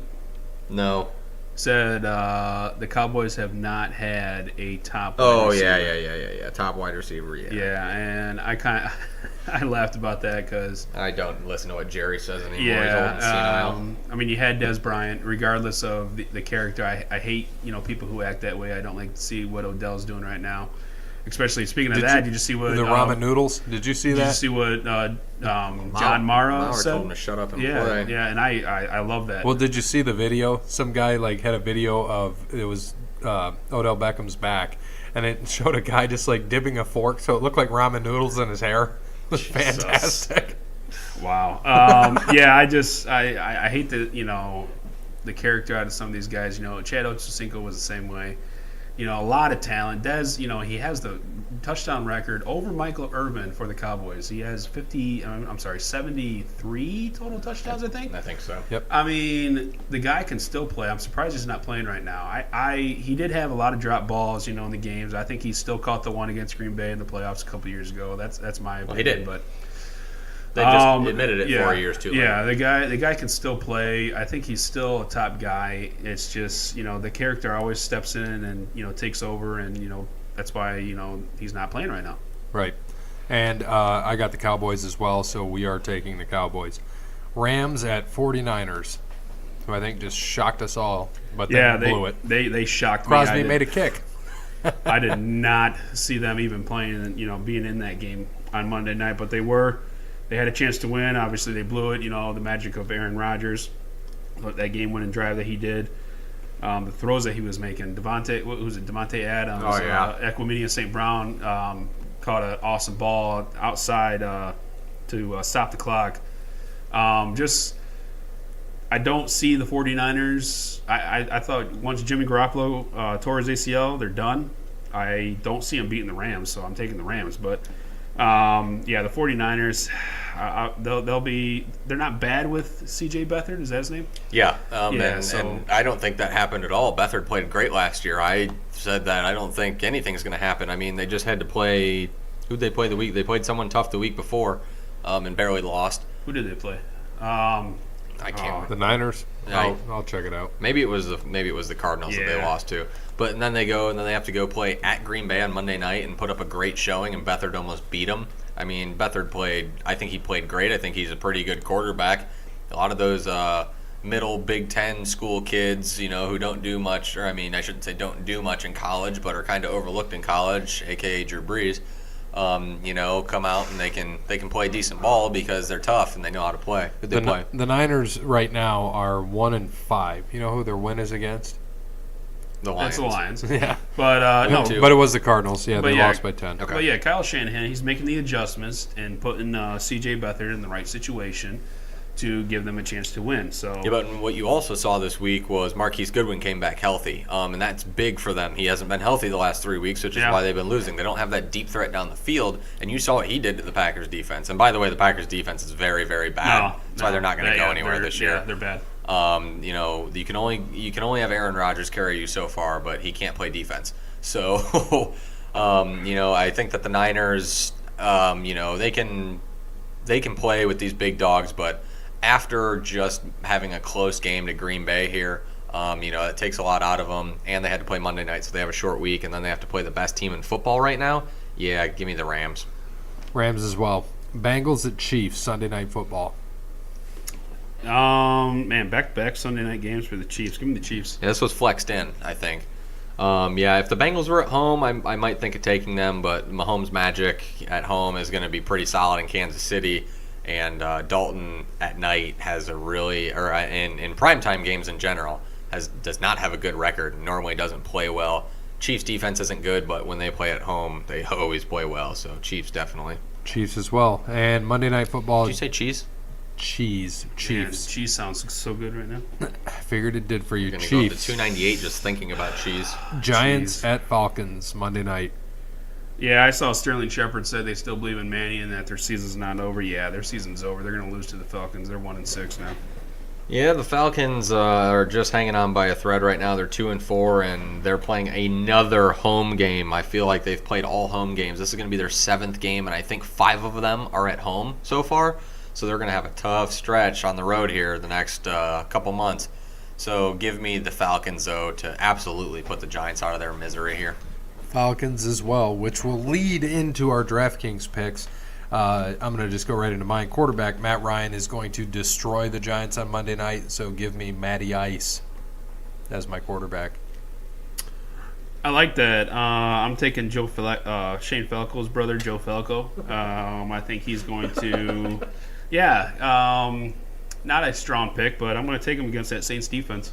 No. Said the Cowboys have not had a top wide Oh, receiver. yeah. Top wide receiver, yeah. Yeah, and I laughed about that because I don't listen to what Jerry says anymore. He's old and senile. you had Des Bryant. Regardless of the character, I hate people who act that way. I don't like to see what Odell's doing right now. Especially speaking of did you see what the ramen noodles? Did you see that? Did you see what John Mara said? told him to shut up and play. Yeah, and I love that. Well, did you see the video? Some guy had a video of it was Odell Beckham's back, and it showed a guy just dipping a fork, so it looked like ramen noodles in his hair. It was fantastic. Wow. I hate the character out of some of these guys. Chad Ochocinco was the same way. A lot of talent. Dez, he has the touchdown record over Michael Irvin for the Cowboys. He has 73 total touchdowns, I think. I think so. Yep. The guy can still play. I'm surprised he's not playing right now. He did have a lot of drop balls, in the games. I think he still caught the one against Green Bay in the playoffs a couple years ago. That's my opinion. He did. But They just admitted it 4 years too late. Yeah, the guy can still play. I think he's still a top guy. It's just the character always steps in and takes over, and that's why he's not playing right now. Right, and I got the Cowboys as well, so we are taking the Cowboys. Rams at 49ers, who I think just shocked us all, but they blew it. They shocked me. Crosby made a kick. I did not see them even playing and being in that game on Monday night, but they were. They had a chance to win. Obviously, they blew it. The magic of Aaron Rodgers, that game-winning drive that he did, the throws that he was making. Devontae Adams, Equanimeous St. Brown caught an awesome ball outside to stop the clock. I don't see the 49ers. I thought once Jimmy Garoppolo tore his ACL, they're done. I don't see him beating the Rams, so I'm taking the Rams. But the 49ers, they're not bad with C.J. Beathard. Is that his name? Yeah, and I don't think that happened at all. Beathard played great last year. I said that I don't think anything's going to happen. They just had to play. Who'd they play the week? They played someone tough the week before, and barely lost. Who did they play? I can't remember. The Niners. Yeah, I'll check it out. Maybe it was the Cardinals that they lost to. But then they have to go play at Green Bay on Monday night and put up a great showing, and Beathard almost beat them. Beathard played. I think he played great. I think he's a pretty good quarterback. A lot of those middle Big Ten school kids, who don't do much, or I shouldn't say don't do much in college, but are kind of overlooked in college, aka Drew Brees. Come out and they can play decent ball because they're tough and they know how to play. They play. The Niners right now are 1-5. You know who their win is against? The Lions. That's the Lions. Yeah, But no. but it was the Cardinals. Yeah, they lost by 10. Okay. But yeah, Kyle Shanahan, he's making the adjustments and putting C.J. Beathard in the right situation to give them a chance to win. So yeah, but what you also saw this week was Marquise Goodwin came back healthy, and that's big for them. He hasn't been healthy the last 3 weeks, which is why they've been losing. They don't have that deep threat down the field, and you saw what he did to the Packers defense. And by the way, the Packers defense is very, very bad. That's why they're not going to go anywhere this year. Yeah, they're bad. You can only have Aaron Rodgers carry you so far, but he can't play defense. So, I think that the Niners, they can play with these big dogs, but after just having a close game to Green Bay here, it takes a lot out of them, and they had to play Monday night, so they have a short week, and then they have to play the best team in football right now. Yeah, give me the Rams. Rams as well. Bengals at Chiefs, Sunday Night Football. Back Sunday night games for the Chiefs. Give me the Chiefs. Yeah, this was flexed in, I think. If the Bengals were at home, I might think of taking them, but Mahomes' magic at home is going to be pretty solid in Kansas City. And Dalton at night has a really, or in primetime games in general, does not have a good record. Normally doesn't play well. Chiefs defense isn't good, but when they play at home, they always play well. So Chiefs definitely. Chiefs as well. And Monday Night Football. Did you say cheese? Cheese. Chiefs. Man, cheese sounds so good right now. I figured it did for you. You're gonna go up to Chiefs. 298 just thinking about cheese. Giants Jeez. at Falcons Monday night. Yeah, I saw Sterling Shepard said they still believe in Manny and that their season's not over. Yeah, their season's over. They're going to lose to the Falcons. They're 1-6 now. Yeah, the Falcons are just hanging on by a thread right now. They're 2-4, and they're playing another home game. I feel like they've played all home games. This is going to be their 7th game, and I think 5 of them are at home so far. So they're going to have a tough stretch on the road here the next couple months. So give me the Falcons, though, to absolutely put the Giants out of their misery here. Falcons as well, which will lead into our DraftKings picks. I'm going to just go right into mine. Quarterback Matt Ryan is going to destroy the Giants on Monday night, so give me Matty Ice as my quarterback. I like that. I'm taking Shane Falco's brother, Joe Falco. I think he's going to, not a strong pick, but I'm going to take him against that Saints defense.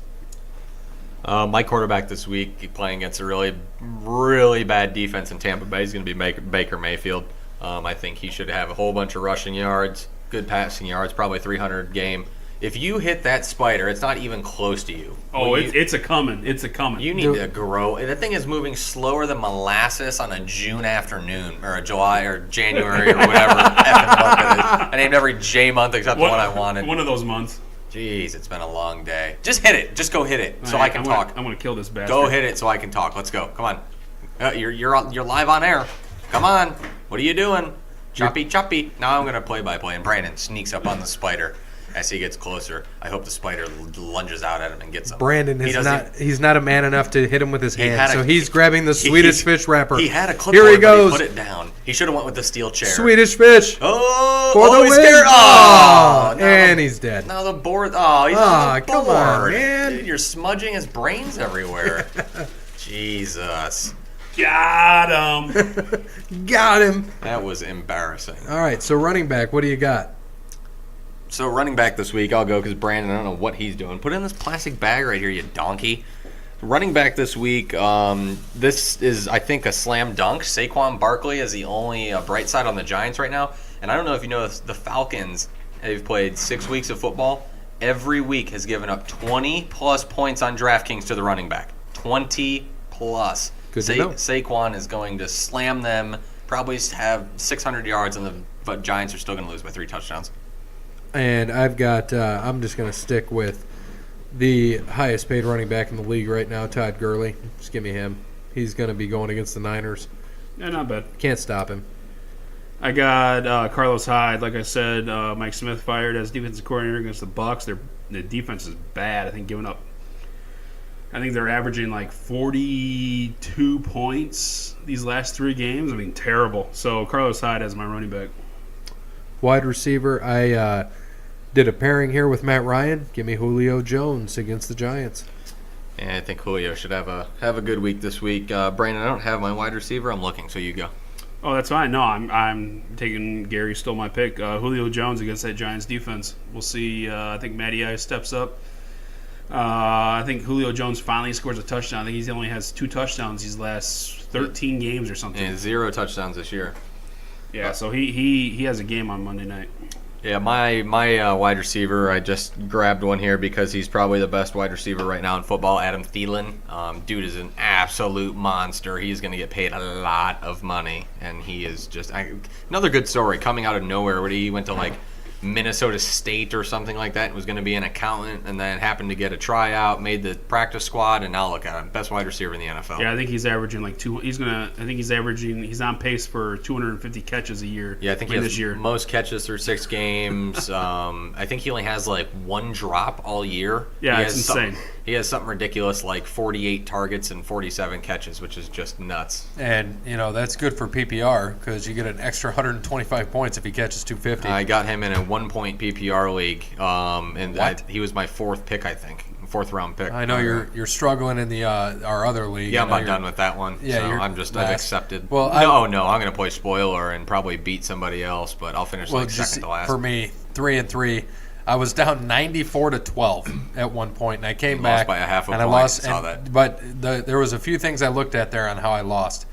My quarterback this week playing against a really, really bad defense in Tampa Bay is going to be Baker Mayfield. I think he should have a whole bunch of rushing yards, good passing yards, probably 300 game. If you hit that spider, it's not even close to you. Oh, it's a coming. It's a coming. You need to grow. That thing is moving slower than molasses on a June afternoon, or a July or January or whatever effing month it is. I named every J month except the one I wanted. One of those months. Jeez, it's been a long day. Just hit it. Just go hit it so I can I'm talk. I'm going to kill this bastard. Go hit it so I can talk. Let's go. Come on. You're live on air. Come on. What are you doing? Choppy, choppy. Now I'm going to play-by-play, and Brandon sneaks up on the spider as he gets closer. I hope the spider lunges out at him and gets him. Brandon he's not a man enough to hit him with his hand, so he's grabbing the Swedish he's- fish wrapper. He had a clipboard, Here he but goes. he put it down. He should have went with the steel chair. Swedish fish. Oh, the he's win. scared. Oh, And he's dead. Now the board. Oh, he's on the come board. on, man. Dude, you're smudging his brains everywhere. Jesus. Got him. Got him. That was embarrassing. All right, so running back, what do you got? So running back this week, I'll go because Brandon, I don't know what he's doing. Put it in this plastic bag right here, you donkey. Running back this week, this is, I think, a slam dunk. Saquon Barkley is the only bright side on the Giants right now. And I don't know if you know this, the Falcons, they've played 6 weeks of football. Every week has given up 20-plus points on DraftKings to the running back. 20-plus. Good to know. Saquon is going to slam them, probably have 600 yards, and the Giants are still going to lose by 3 touchdowns. And I've got, I'm just going to stick with the highest paid running back in the league right now, Todd Gurley. Just give me him. He's going to be going against the Niners. Yeah, not bad. Can't stop him. I got Carlos Hyde. Like I said, Mike Smith fired as defensive coordinator against the Bucs. The defense is bad. I think they're averaging like 42 points these last 3 games. I mean, terrible. So Carlos Hyde as my running back. Wide receiver, I did a pairing here with Matt Ryan. Give me Julio Jones against the Giants. And I think Julio should have a good week this week. Brandon, I don't have my wide receiver. I'm looking, so you go. Oh, that's fine. No, I'm taking Gary. Stole my pick. Julio Jones against that Giants defense. We'll see. I think Matty Ice steps up. I think Julio Jones finally scores a touchdown. I think he only has 2 touchdowns these last 13 games or something. And 0 touchdowns this year. Yeah, so he has a game on Monday night. Yeah, my wide receiver, I just grabbed one here because he's probably the best wide receiver right now in football, Adam Thielen. Dude is an absolute monster. He's going to get paid a lot of money, and he is just another good story coming out of nowhere where he went to like Minnesota State or something like that and was going to be an accountant, and then happened to get a tryout, made the practice squad, and now look at him, best wide receiver in the NFL. Yeah, I think he's averaging like 2. He's on pace for 250 catches a year. Yeah, I think he has this year. most catches through 6 games. I think he only has like 1 drop all year. Yeah, He it's has insane. He has something ridiculous like 48 targets and 47 catches, which is just nuts. And, that's good for PPR because you get an extra 125 points if he catches 250. I got him in a 1-point PPR league, and What? he was my 4th pick, I think, 4th round pick. I know you're struggling in the our other league. Yeah, I I'm know about done with that one. Yeah, so you're I've last. accepted. Well, no, I'm going to play spoiler and probably beat somebody else, but I'll finish Well, second to last. for me, 3-3. I was down 94-12 at one point, and I came You back lost by a half a and point. I lost. Saw that. But there was a few things I looked at there on how I lost.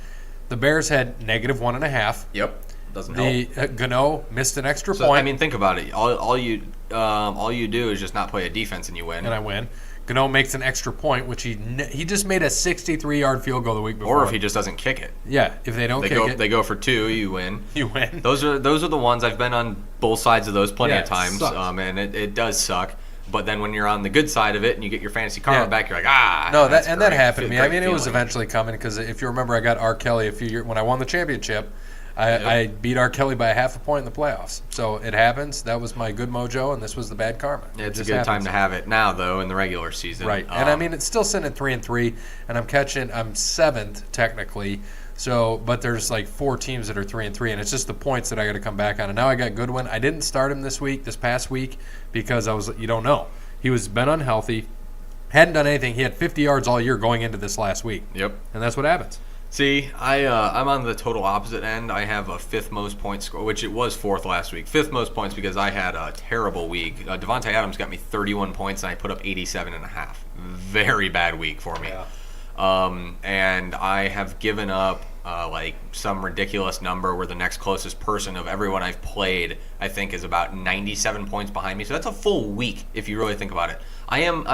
The Bears had -1.5. Yep. Doesn't help. The Gano missed an extra So, point. I mean, think about it. All you do is just not play a defense and you win. and I win. Gano makes an extra point, which he just made a 63-yard field goal the week before. Or if he just doesn't kick it. Yeah, if they don't kick it, They go for 2, you win. you win. Those are the ones I've been on both sides of those plenty Yeah, of it times, sucks. and it does suck. But then when you're on the good side of it and you get your fantasy karma Yeah. back, you're like, No, that's that great. happened to me. I Great mean, it was feeling. eventually coming because if you remember, I got R. Kelly a few years when I won the championship. I beat R. Kelly by a half a point in the playoffs. So it happens. That was my good mojo, and this was the bad karma. It's a just good time happens. to have it now, though, in the regular season. Right, and I mean, it's still sitting at 3-3, and I'm 7th technically. So, but there's like 4 teams that are 3-3, and it's just the points that I got to come back on. And now I got Goodwin. I didn't start him this past week, because you don't know. He was been unhealthy, hadn't done anything. He had 50 yards all year going into this last week. Yep. And that's what happens. See, I'm on the total opposite end. I have a 5th most point score, which it was 4th last week. 5th most points because I had a terrible week. Devontae Adams got me 31 points, and I put up 87.5. Very bad week for me. And I have given up like some ridiculous number where the next closest person of everyone I've played, I think, is about 97 points behind me. So that's a full week if you really think about it. I am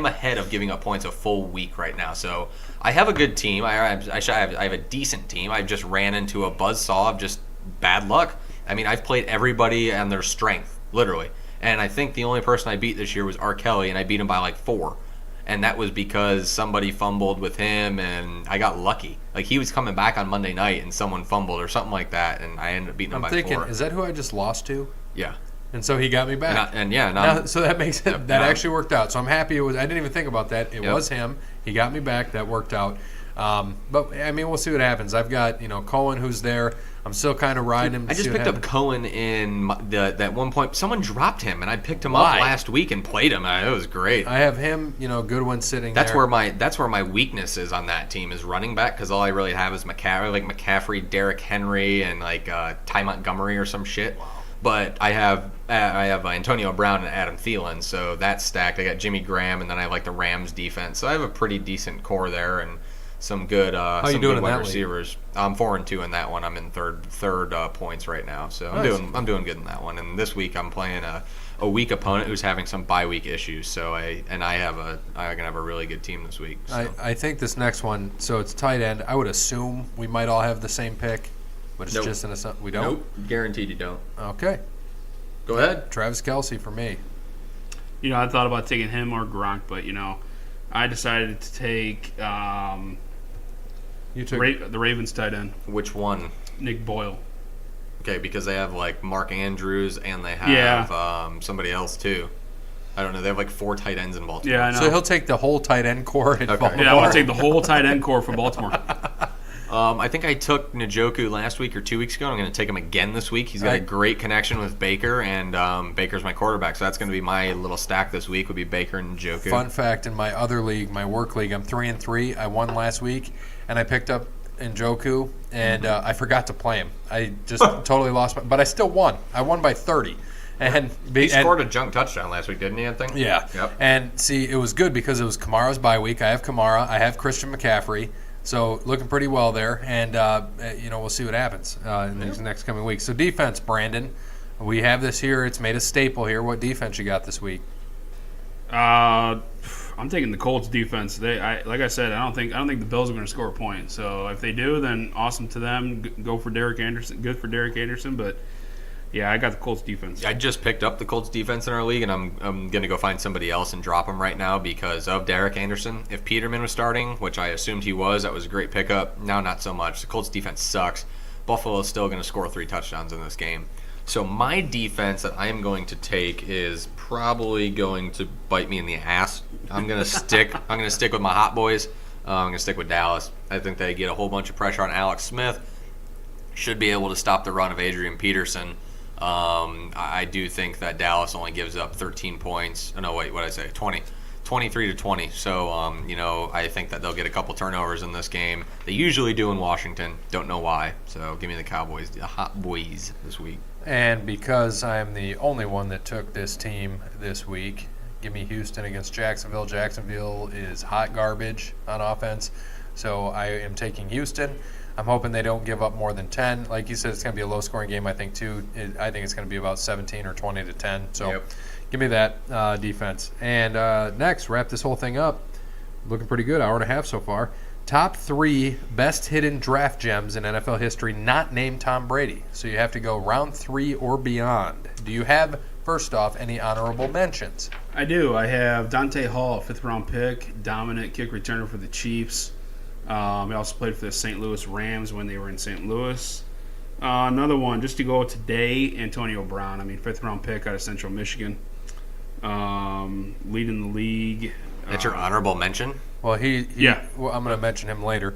ahead of giving up points a full week right now. So I have a good team. I have a decent team. I just ran into a buzzsaw of just bad luck. I mean, I've played everybody and their strength, literally. And I think the only person I beat this year was R. Kelly, and I beat him by like 4. And that was because somebody fumbled with him, and I got lucky. Like, he was coming back on Monday night, and someone fumbled or something like that, and I ended up beating him I'm by thinking, 4. is that who I just lost to? Yeah. And so he got me back. So that makes it, Yep, that now- actually worked out. So I'm happy it was. I didn't even think about that. It Yep. was him. He got me back. That worked out. But I mean, we'll see what happens. I've got Cohen, who's there. I'm still kind of riding him. I just picked up Cohen in that one point. Someone dropped him, and I picked him Why? up last week and played him. It was great. I have him. Goodwin sitting. That's there. where my weakness is on that team is running back, because all I really have is McCaffrey, Derrick Henry, and Ty Montgomery or some shit. But I have Antonio Brown and Adam Thielen, so that's stacked. I got Jimmy Graham, and then I have the Rams defense. So I have a pretty decent core there and some good you some doing good in wide that league? receivers. I'm 4-2 in that one. I'm in third points right now, so Nice. I'm doing good in that one. And this week I'm playing a weak opponent who's having some bye week issues. So I'm gonna have a really good team this week. So. I think this next one. So it's tight end. I would assume we might all have the same pick, but it's Nope. just we don't. Nope, guaranteed you don't. Okay. Go ahead. Travis Kelce for me. I thought about taking him or Gronk, but I decided to take You took. the Ravens tight end, Which one? Nick Boyle. Okay, because they have Mark Andrews and they have somebody else too. I don't know. They have 4 tight ends in Baltimore. Yeah, I know. So he'll take the whole tight end core in Baltimore. Yeah, I want to take the whole tight end core for Baltimore. I think I took Njoku last week or 2 weeks ago. I'm going to take him again this week. He's got a great connection with Baker, and Baker's my quarterback. So that's going to be my little stack this week. Would be Baker and Njoku. Fun fact: in my other league, my work league, I'm 3-3. I won last week, and I picked up Njoku, and I forgot to play him. I just totally lost, but I still won. I won by 30. And He scored a junk touchdown last week, didn't he? I think. Yeah. Yep. And see, it was good because it was Kamara's bye week. I have Kamara. I have Christian McCaffrey. So looking pretty well there, and we'll see what happens in these next coming weeks. So defense, Brandon, we have this here. It's made a staple here. What defense you got this week? I'm taking the Colts defense. Like I said, I don't think the Bills are going to score a point. So if they do, then awesome to them. Go for Derek Anderson. Good for Derek Anderson. But yeah, I got the Colts defense. I just picked up the Colts defense in our league, and I'm going to go find somebody else and drop him right now because of Derek Anderson. If Peterman was starting, which I assumed he was, that was a great pickup. Now, not so much. The Colts defense sucks. Buffalo is still going to score 3 touchdowns in this game. So my defense that I am going to take is probably going to bite me in the ass. I'm going to stick. I'm going to stick with my hot boys. I'm going to stick with Dallas. I think they get a whole bunch of pressure on Alex Smith. Should be able to stop the run of Adrian Peterson. I do think that Dallas only gives up 13 points. Oh, no, wait, what did I say? 20 23-20. So, I think that they'll get a couple turnovers in this game. They usually do in Washington. Don't know why. So, give me the Cowboys, the Hot Boys this week. And because I'm the only one that took this team this week, give me Houston against Jacksonville. Jacksonville is hot garbage on offense, so I am taking Houston. I'm hoping they don't give up more than 10. Like you said, it's going to be a low-scoring game, I think, too. I think it's going to be about 17 or 20 to 10. So Yep. Give me that defense. And next, wrap this whole thing up. Looking pretty good, hour and a half so far. Top 3 best hidden draft gems in NFL history not named Tom Brady. So you have to go round 3 or beyond. Do you have, first off, any honorable mentions? I do. I have Dante Hall, 5th-round pick, dominant kick returner for the Chiefs. He also played for the St. Louis Rams when they were in St. Louis. Another one, just to go today, Antonio Brown. 5th-round pick out of Central Michigan. Leading the league. That's your honorable mention? Well, Yeah. Well, I'm going to mention him later.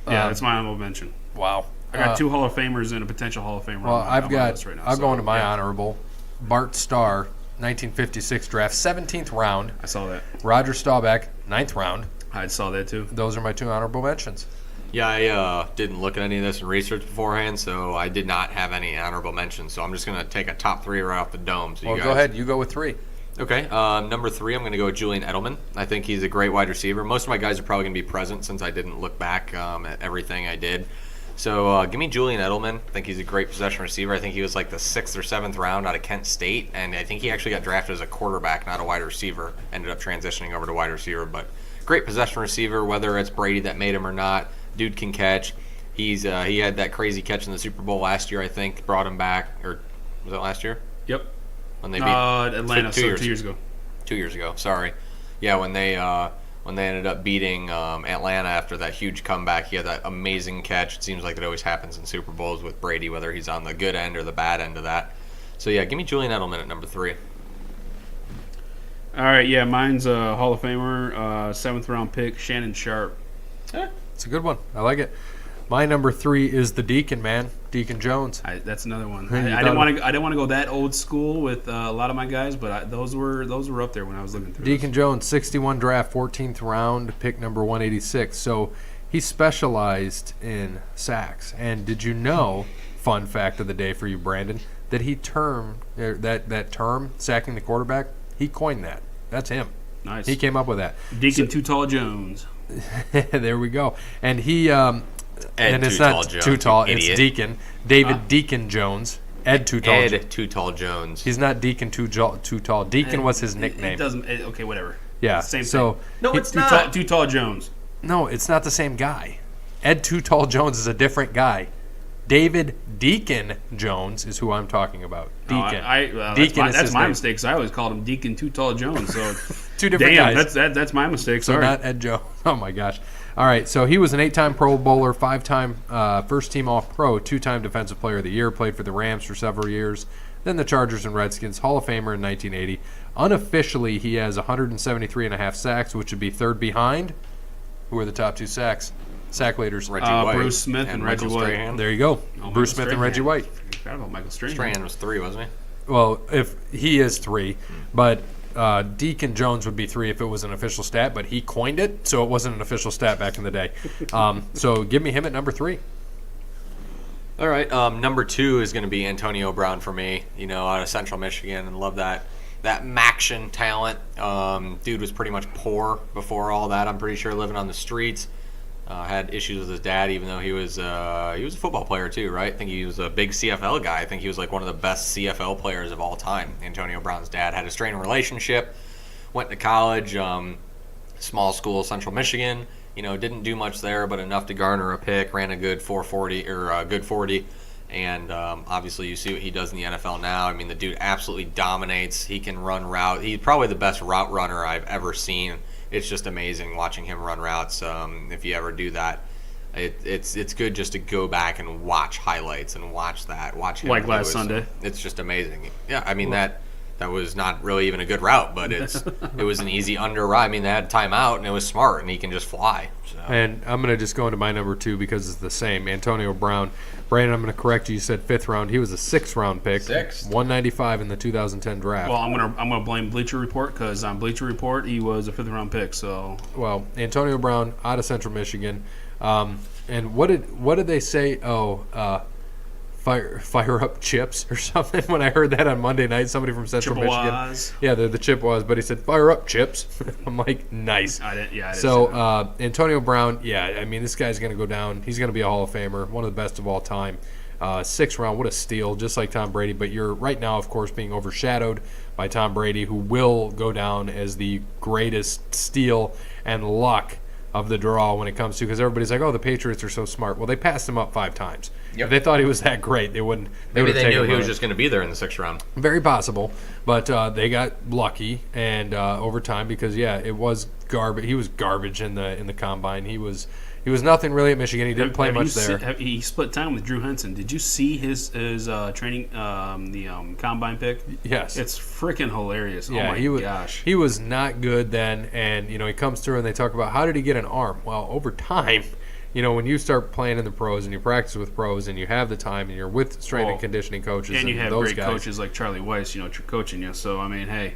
Yeah, that's my honorable mention. Wow. I got 2 Hall of Famers and a potential Hall of Famer. Well, on my list right now, I'll so, go into my yeah. honorable. Bart Starr, 1956 draft, 17th round. I saw that. Roger Staubach, 9th round. I saw that too. Those are my 2 honorable mentions. Yeah, I didn't look at any of this in research beforehand, so I did not have any honorable mentions. So I'm just going to take a top 3 right off the dome. So Well, you go guys... ahead. You go with 3. Okay, number 3, I'm going to go with Julian Edelman. I think he's a great wide receiver. Most of my guys are probably going to be present since I didn't look back at everything I did. So give me Julian Edelman. I think he's a great possession receiver. I think he was like the 6th or 7th round out of Kent State, and I think he actually got drafted as a quarterback, not a wide receiver. Ended up transitioning over to wide receiver, but great possession receiver, whether it's Brady that made him or not. Dude can catch. He had that crazy catch in the Super Bowl last year, I think, brought him back. Or was it last year? Yep. When they beat Atlanta, 2 years ago. 2 years ago, sorry. Yeah, when they ended up beating Atlanta after that huge comeback, he had that amazing catch. It seems like it always happens in Super Bowls with Brady, whether he's on the good end or the bad end of that. So, yeah, give me Julian Edelman at number 3. All right, yeah, mine's a Hall of Famer, 7th-round pick, Shannon Sharp. It's a good one. I like it. My number 3 is the Deacon, man. Deacon Jones. That's another one. Hey, I didn't want to go that old school with a lot of my guys, but those were up there when I was looking through. Deacon Jones, 61 draft, 14th round, pick number 186. So he specialized in sacks. And did you know, fun fact of the day for you, Brandon, that he termed that term, sacking the quarterback, he coined that. That's him. Nice. He came up with that. Deacon Too Tall Jones. There we go. And he and it's Too Tall not Jones, Too Tall, you it's idiot. Deacon. David Deacon Jones. Ed Too Tall. Ed Too Tall Jones. He's not Deacon Too Tall. Deacon was his nickname. It doesn't. Okay, whatever. Yeah. Same so thing. No, he- it's Too not. Tall, Too Tall Jones. No, it's not the same guy. Ed Too Tall Jones is a different guy. David Deacon Jones is who I'm talking about. Deacon. Deacon is that's his my name. mistake. 'Cause I always called him Deacon Too Tall Jones. So Two different damn, guys. that's my mistake. So Sorry. not Ed Jones. Oh my gosh. All right. So he was an 8-time Pro Bowler, 5-time first-team All-Pro, 2-time Defensive Player of the Year. Played for the Rams for several years. Then the Chargers and Redskins. Hall of Famer in 1980. Unofficially, he has 173.5 sacks, which would be third behind. Who are the top 2 sack leaders? Reggie White. Bruce Smith and Reggie Michael White. Strahan. There you go. Oh, Bruce Michael Smith and Strahan. Reggie White. I forgot about Michael Strahan. Strahan was 3, wasn't he? Well, if he is 3, but Deacon Jones would be 3 if it was an official stat, but he coined it, so it wasn't an official stat back in the day. So give me him at number 3. All right, number 2 is going to be Antonio Brown for me. Out of Central Michigan, and love that Maction talent. Dude was pretty much poor before all that. I'm pretty sure living on the streets. Had issues with his dad, even though he was a football player too, right? I think he was a big CFL guy. I think he was like one of the best CFL players of all time. Antonio Brown's dad had a strained relationship. Went to college, small school, Central Michigan. Didn't do much there, but enough to garner a pick. Ran a good 4.40 or a good 40, and obviously you see what he does in the NFL now. I mean, the dude absolutely dominates. He can run route. He's probably the best route runner I've ever seen. It's just amazing watching him run routes. If you ever do that, it's good just to go back and watch highlights and watch him Like last lose. Sunday. It's just amazing. Yeah, I mean that That was not really even a good route, but it was an easy under route. I mean, they had timeout, and it was smart, and he can just fly. So. And I'm going to just go into my number 2 because it's the same. Antonio Brown. Brandon, I'm going to correct you. You said 5th round. He was a 6th round pick. 6th. 195 in the 2010 draft. Well, I'm gonna blame Bleacher Report because on Bleacher Report he was a 5th round pick. So Well, Antonio Brown out of Central Michigan. And what did they say? Fire up chips or something. When I heard that on Monday night, somebody from Central Chippewas. Michigan. Yeah, they're the Chippewas, but he said fire up chips. I'm like, nice. I didn't say that. So Antonio Brown, yeah, I mean, this guy's going to go down. He's going to be a Hall of Famer, one of the best of all time. 6th round, what a steal, just like Tom Brady. But you're right now, of course, being overshadowed by Tom Brady, who will go down as the greatest steal and luck of the draw when it comes to, because everybody's like, oh, the Patriots are so smart. Well, they passed him up 5 times. Yep. If they thought he was that great, they wouldn't. Maybe they knew he was just just going to be there in the 6th round. very possible, but they got lucky and over time because it was garbage. He was garbage in the combine. He was nothing really at Michigan. He didn't play much there. He split time with Drew Henson. Did you see his training the combine pick? Yes, It's freaking hilarious. yeah. Oh my gosh. He was not good then, and he comes through and they talk about how did he get an arm? Well, over time. When you start playing in the pros and you practice with pros and you have the time and you're with strength and conditioning coaches and you have those great guys, coaches like Charlie Weiss, coaching you. So I mean, hey.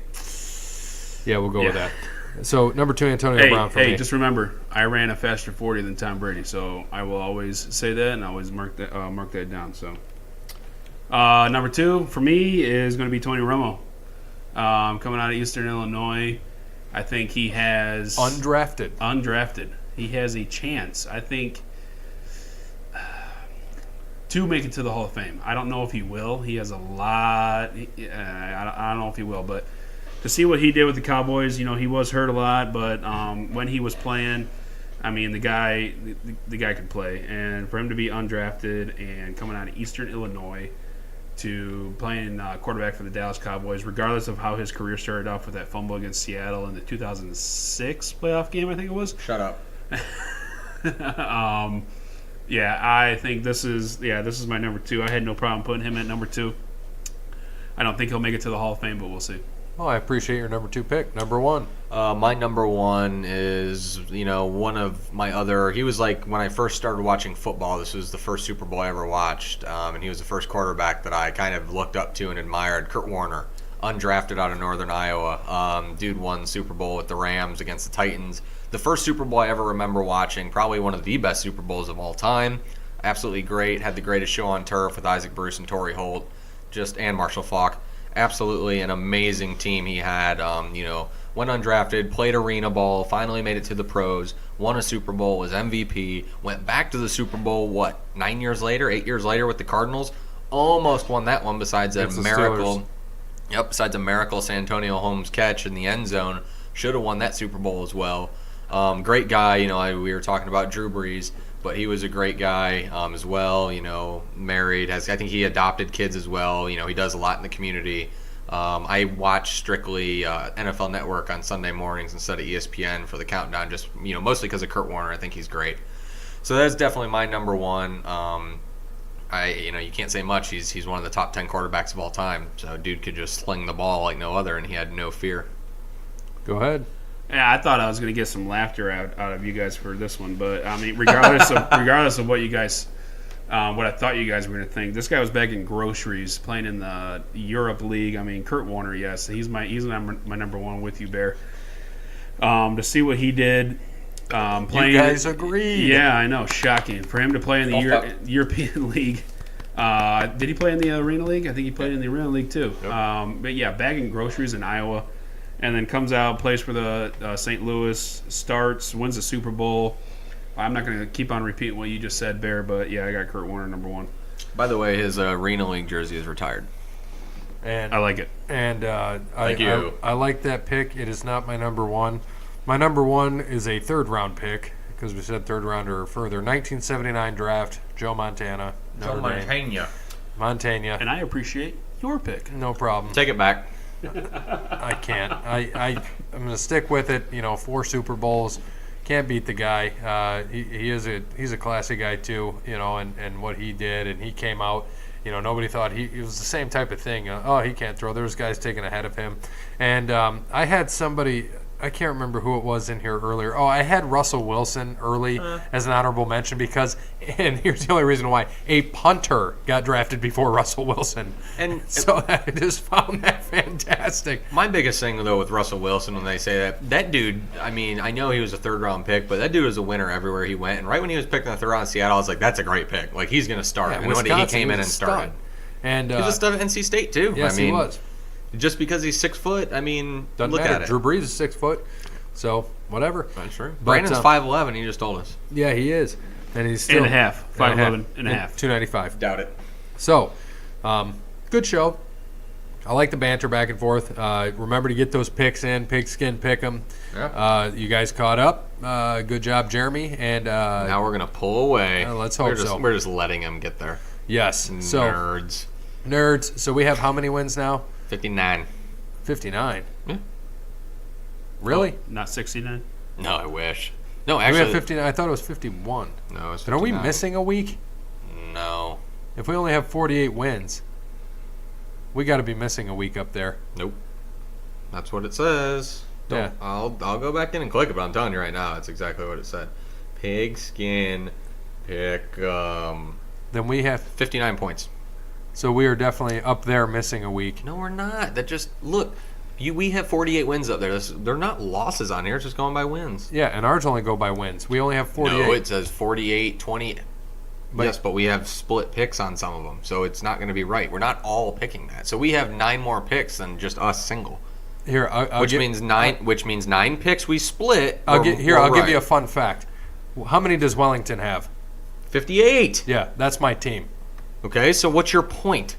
Yeah, we'll go with that. So number 2, Antonio Brown for me. Hey, just remember, I ran a faster 40 than Tom Brady, so I will always say that and always mark that down. So number 2 for me is going to be Tony Romo, coming out of Eastern Illinois. I think he has undrafted. He has a chance, I think, to make it to the Hall of Fame. I don't know if he will. He has a lot. I don't know if he will, but to see what he did with the Cowboys, he was hurt a lot, but when he was playing, I mean, the guy could play. And for him to be undrafted and coming out of Eastern Illinois to playing quarterback for the Dallas Cowboys, regardless of how his career started off with that fumble against Seattle in the 2006 playoff game, I think it was. Shut up. I think this is my number 2. I had no problem putting him at number 2. I don't think he'll make it to the Hall of Fame, but we'll see. Well, I appreciate your number 2 pick. Number 1. My number 1 is, one of my other. He was like when I first started watching football. This was the first Super Bowl I ever watched, and he was the first quarterback that I kind of looked up to and admired. Kurt Warner, undrafted out of Northern Iowa. Dude won Super Bowl with the Rams against the Titans. The first Super Bowl I ever remember watching, probably one of the best Super Bowls of all time. Absolutely great. Had the greatest show on turf with Isaac Bruce and Torrey Holt, and Marshall Faulk. Absolutely an amazing team he had. Went undrafted, played arena ball, finally made it to the pros, won a Super Bowl, was MVP, went back to the Super Bowl, 8 years later with the Cardinals? Almost won that one besides a miracle. Yep, besides a miracle Santonio Holmes catch in the end zone. Should have won that Super Bowl as well. Great guy, we were talking about Drew Brees, but he was a great guy as well, married. I think he adopted kids as well. He does a lot in the community. I watch strictly NFL Network on Sunday mornings instead of ESPN for the countdown, just, mostly because of Kurt Warner. I think he's great. So that's definitely my number 1. You can't say much. He's one of the top 10 quarterbacks of all time. So dude could just sling the ball like no other, and he had no fear. Go ahead. Yeah, I thought I was going to get some laughter out of you guys for this one, but I mean, regardless of what you guys, what I thought you guys were going to think, this guy was bagging groceries, playing in the Europe League. I mean, Kurt Warner, yes, he's my number 1 with you, Bear. To see what he did, playing. You guys agreed. Yeah, I know, shocking for him to play in the European League. Did he play in the Arena League? I think he played in the Arena League too. Yep. But yeah, bagging groceries in Iowa. And then comes out, plays for the St. Louis, starts, wins the Super Bowl. I'm not going to keep on repeating what you just said, Bear, but yeah, I got Kurt Warner number 1. By the way, his Arena League jersey is retired. And I like it. And Thank you. I like that pick. It is not my number 1. My number 1 is a 3rd round pick because we said 3rd rounder or further. 1979 draft, Joe Montana. Montana. And I appreciate your pick. No problem. Take it back. I can't. I'm going to stick with it. 4 Super Bowls. Can't beat the guy. He's a classy guy too. And what he did, and he came out nobody thought it was the same type of thing. He can't throw. There was guys taking ahead of him. And I had somebody, I can't remember who it was in here earlier. I had Russell Wilson early as an honorable mention because, and here's the only reason why, a punter got drafted before Russell Wilson. And so I just found that fantastic. My biggest thing, though, with Russell Wilson, when they say that dude, I mean, I know he was a third-round pick, but that dude was a winner everywhere he went. And right when he was picked in the third round in Seattle, I was like, that's a great pick. Like, he's going to start. Yeah, and when he came in and started. And he was a stud at NC State, too. Yes, he was. Just because he's 6 foot, I mean, Doesn't look matter. at it. Drew Brees is 6 foot, so whatever. That's true. But, Brandon's 5'11", he just told us. Yeah, he is. And he's still... And a half. 5'11", and a half. 295. Doubt it. So, good show. I like the banter back and forth. Remember to get those picks in. Pigskin PickEm. Yeah. You guys caught up. Good job, Jeremy. And Now we're going to pull away. Let's hope so. so. We're just letting him get there. Yes. So, Nerds. So we have how many wins now? 59. 59. Yeah. Really? Not 69. No, I wish. No, We actually. have 59. I thought it was 51. No, it's 59. But are we missing a week? No. If we only have 48 wins, we got to be missing a week up there. Nope. That's what it says. Yeah. I'll go back in and click it, but I'm telling you right now, it's exactly what it said. Pigskin PickEm. Then we have... 59 points. So we are definitely up there missing a week. No, we're not. That just look. We have 48 wins up there. They're not losses on here. It's just going by wins. Yeah, and ours only go by wins. We only have 48. No, it says 48, 20. Yes, but we have split picks on some of them, so it's not going to be right. We're not all picking that. So we have 9 more picks than just us single. Here, Which means 9 picks we split. I'll we're give you right. a fun fact. How many does Wellington have? 58. Yeah, that's my team. Okay, so what's your point?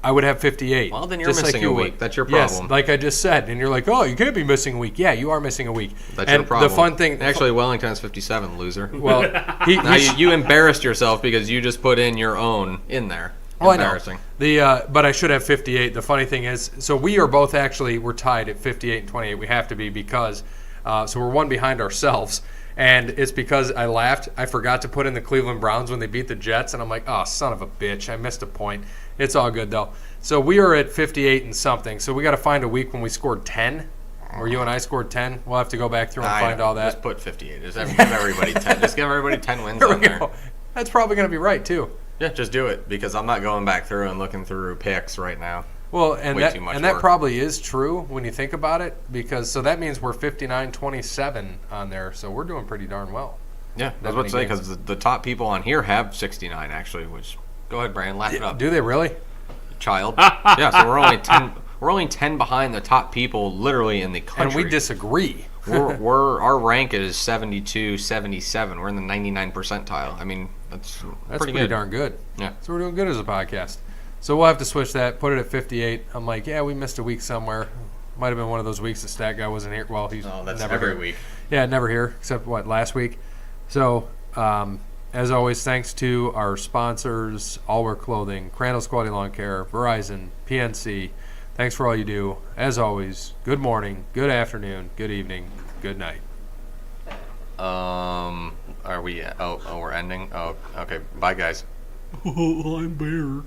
I would have 58. Well, then you're just missing like you a would. week. That's your Yes, problem. like I just said. And you're like, oh, you can't be missing a week. Yeah, you are missing a week. That's and your problem. the fun thing... Actually, Wellington's 57, loser. Well, Now you embarrassed yourself because you just put in your own in there. Oh, I know. Embarrassing. But I should have 58. The funny thing is, so we are both we're tied at 58 and 28. We have to be because, so we're one behind ourselves. And it's because I laughed. I forgot to put in the Cleveland Browns when they beat the Jets. And I'm like, oh, son of a bitch. I missed a point. It's all good, though. So we are at 58 and something. So we got to find a week when we scored 10, where you and I scored 10. We'll have to go back through and find all that. Just put 58. Just give everybody 10. Just give everybody 10 wins There on we there. go. That's probably going to be right, too. Yeah, just do it because I'm not going back through and looking through picks right now. Well, and Way that too much and that work. probably is true when you think about it, because so that means we're 59-27 on there, so we're doing pretty darn well. Yeah, That I was about to say many because the top people on here have 69 actually. Which go ahead, Brian, laugh it up, Do they really? child. Yeah, so we're only 10. We're only 10 behind the top people, literally in the country. And we disagree. our rank is 72, 77. We're in the 99 percentile. I mean, that's pretty good. darn good. Yeah. So we're doing good as a podcast. So we'll have to switch that, put it at 58. I'm like, yeah, we missed a week somewhere. Might have been one of those weeks the stat guy wasn't here. Well, he's Oh, that's never every here. week. Yeah, never here, except, last week. So, as always, thanks to our sponsors, All Wear Clothing, Crandall's Quality Lawn Care, Verizon, PNC. Thanks for all you do. As always, good morning, good afternoon, good evening, good night. Are we? Oh, we're ending. Oh, okay. Bye, guys. I'm Bear.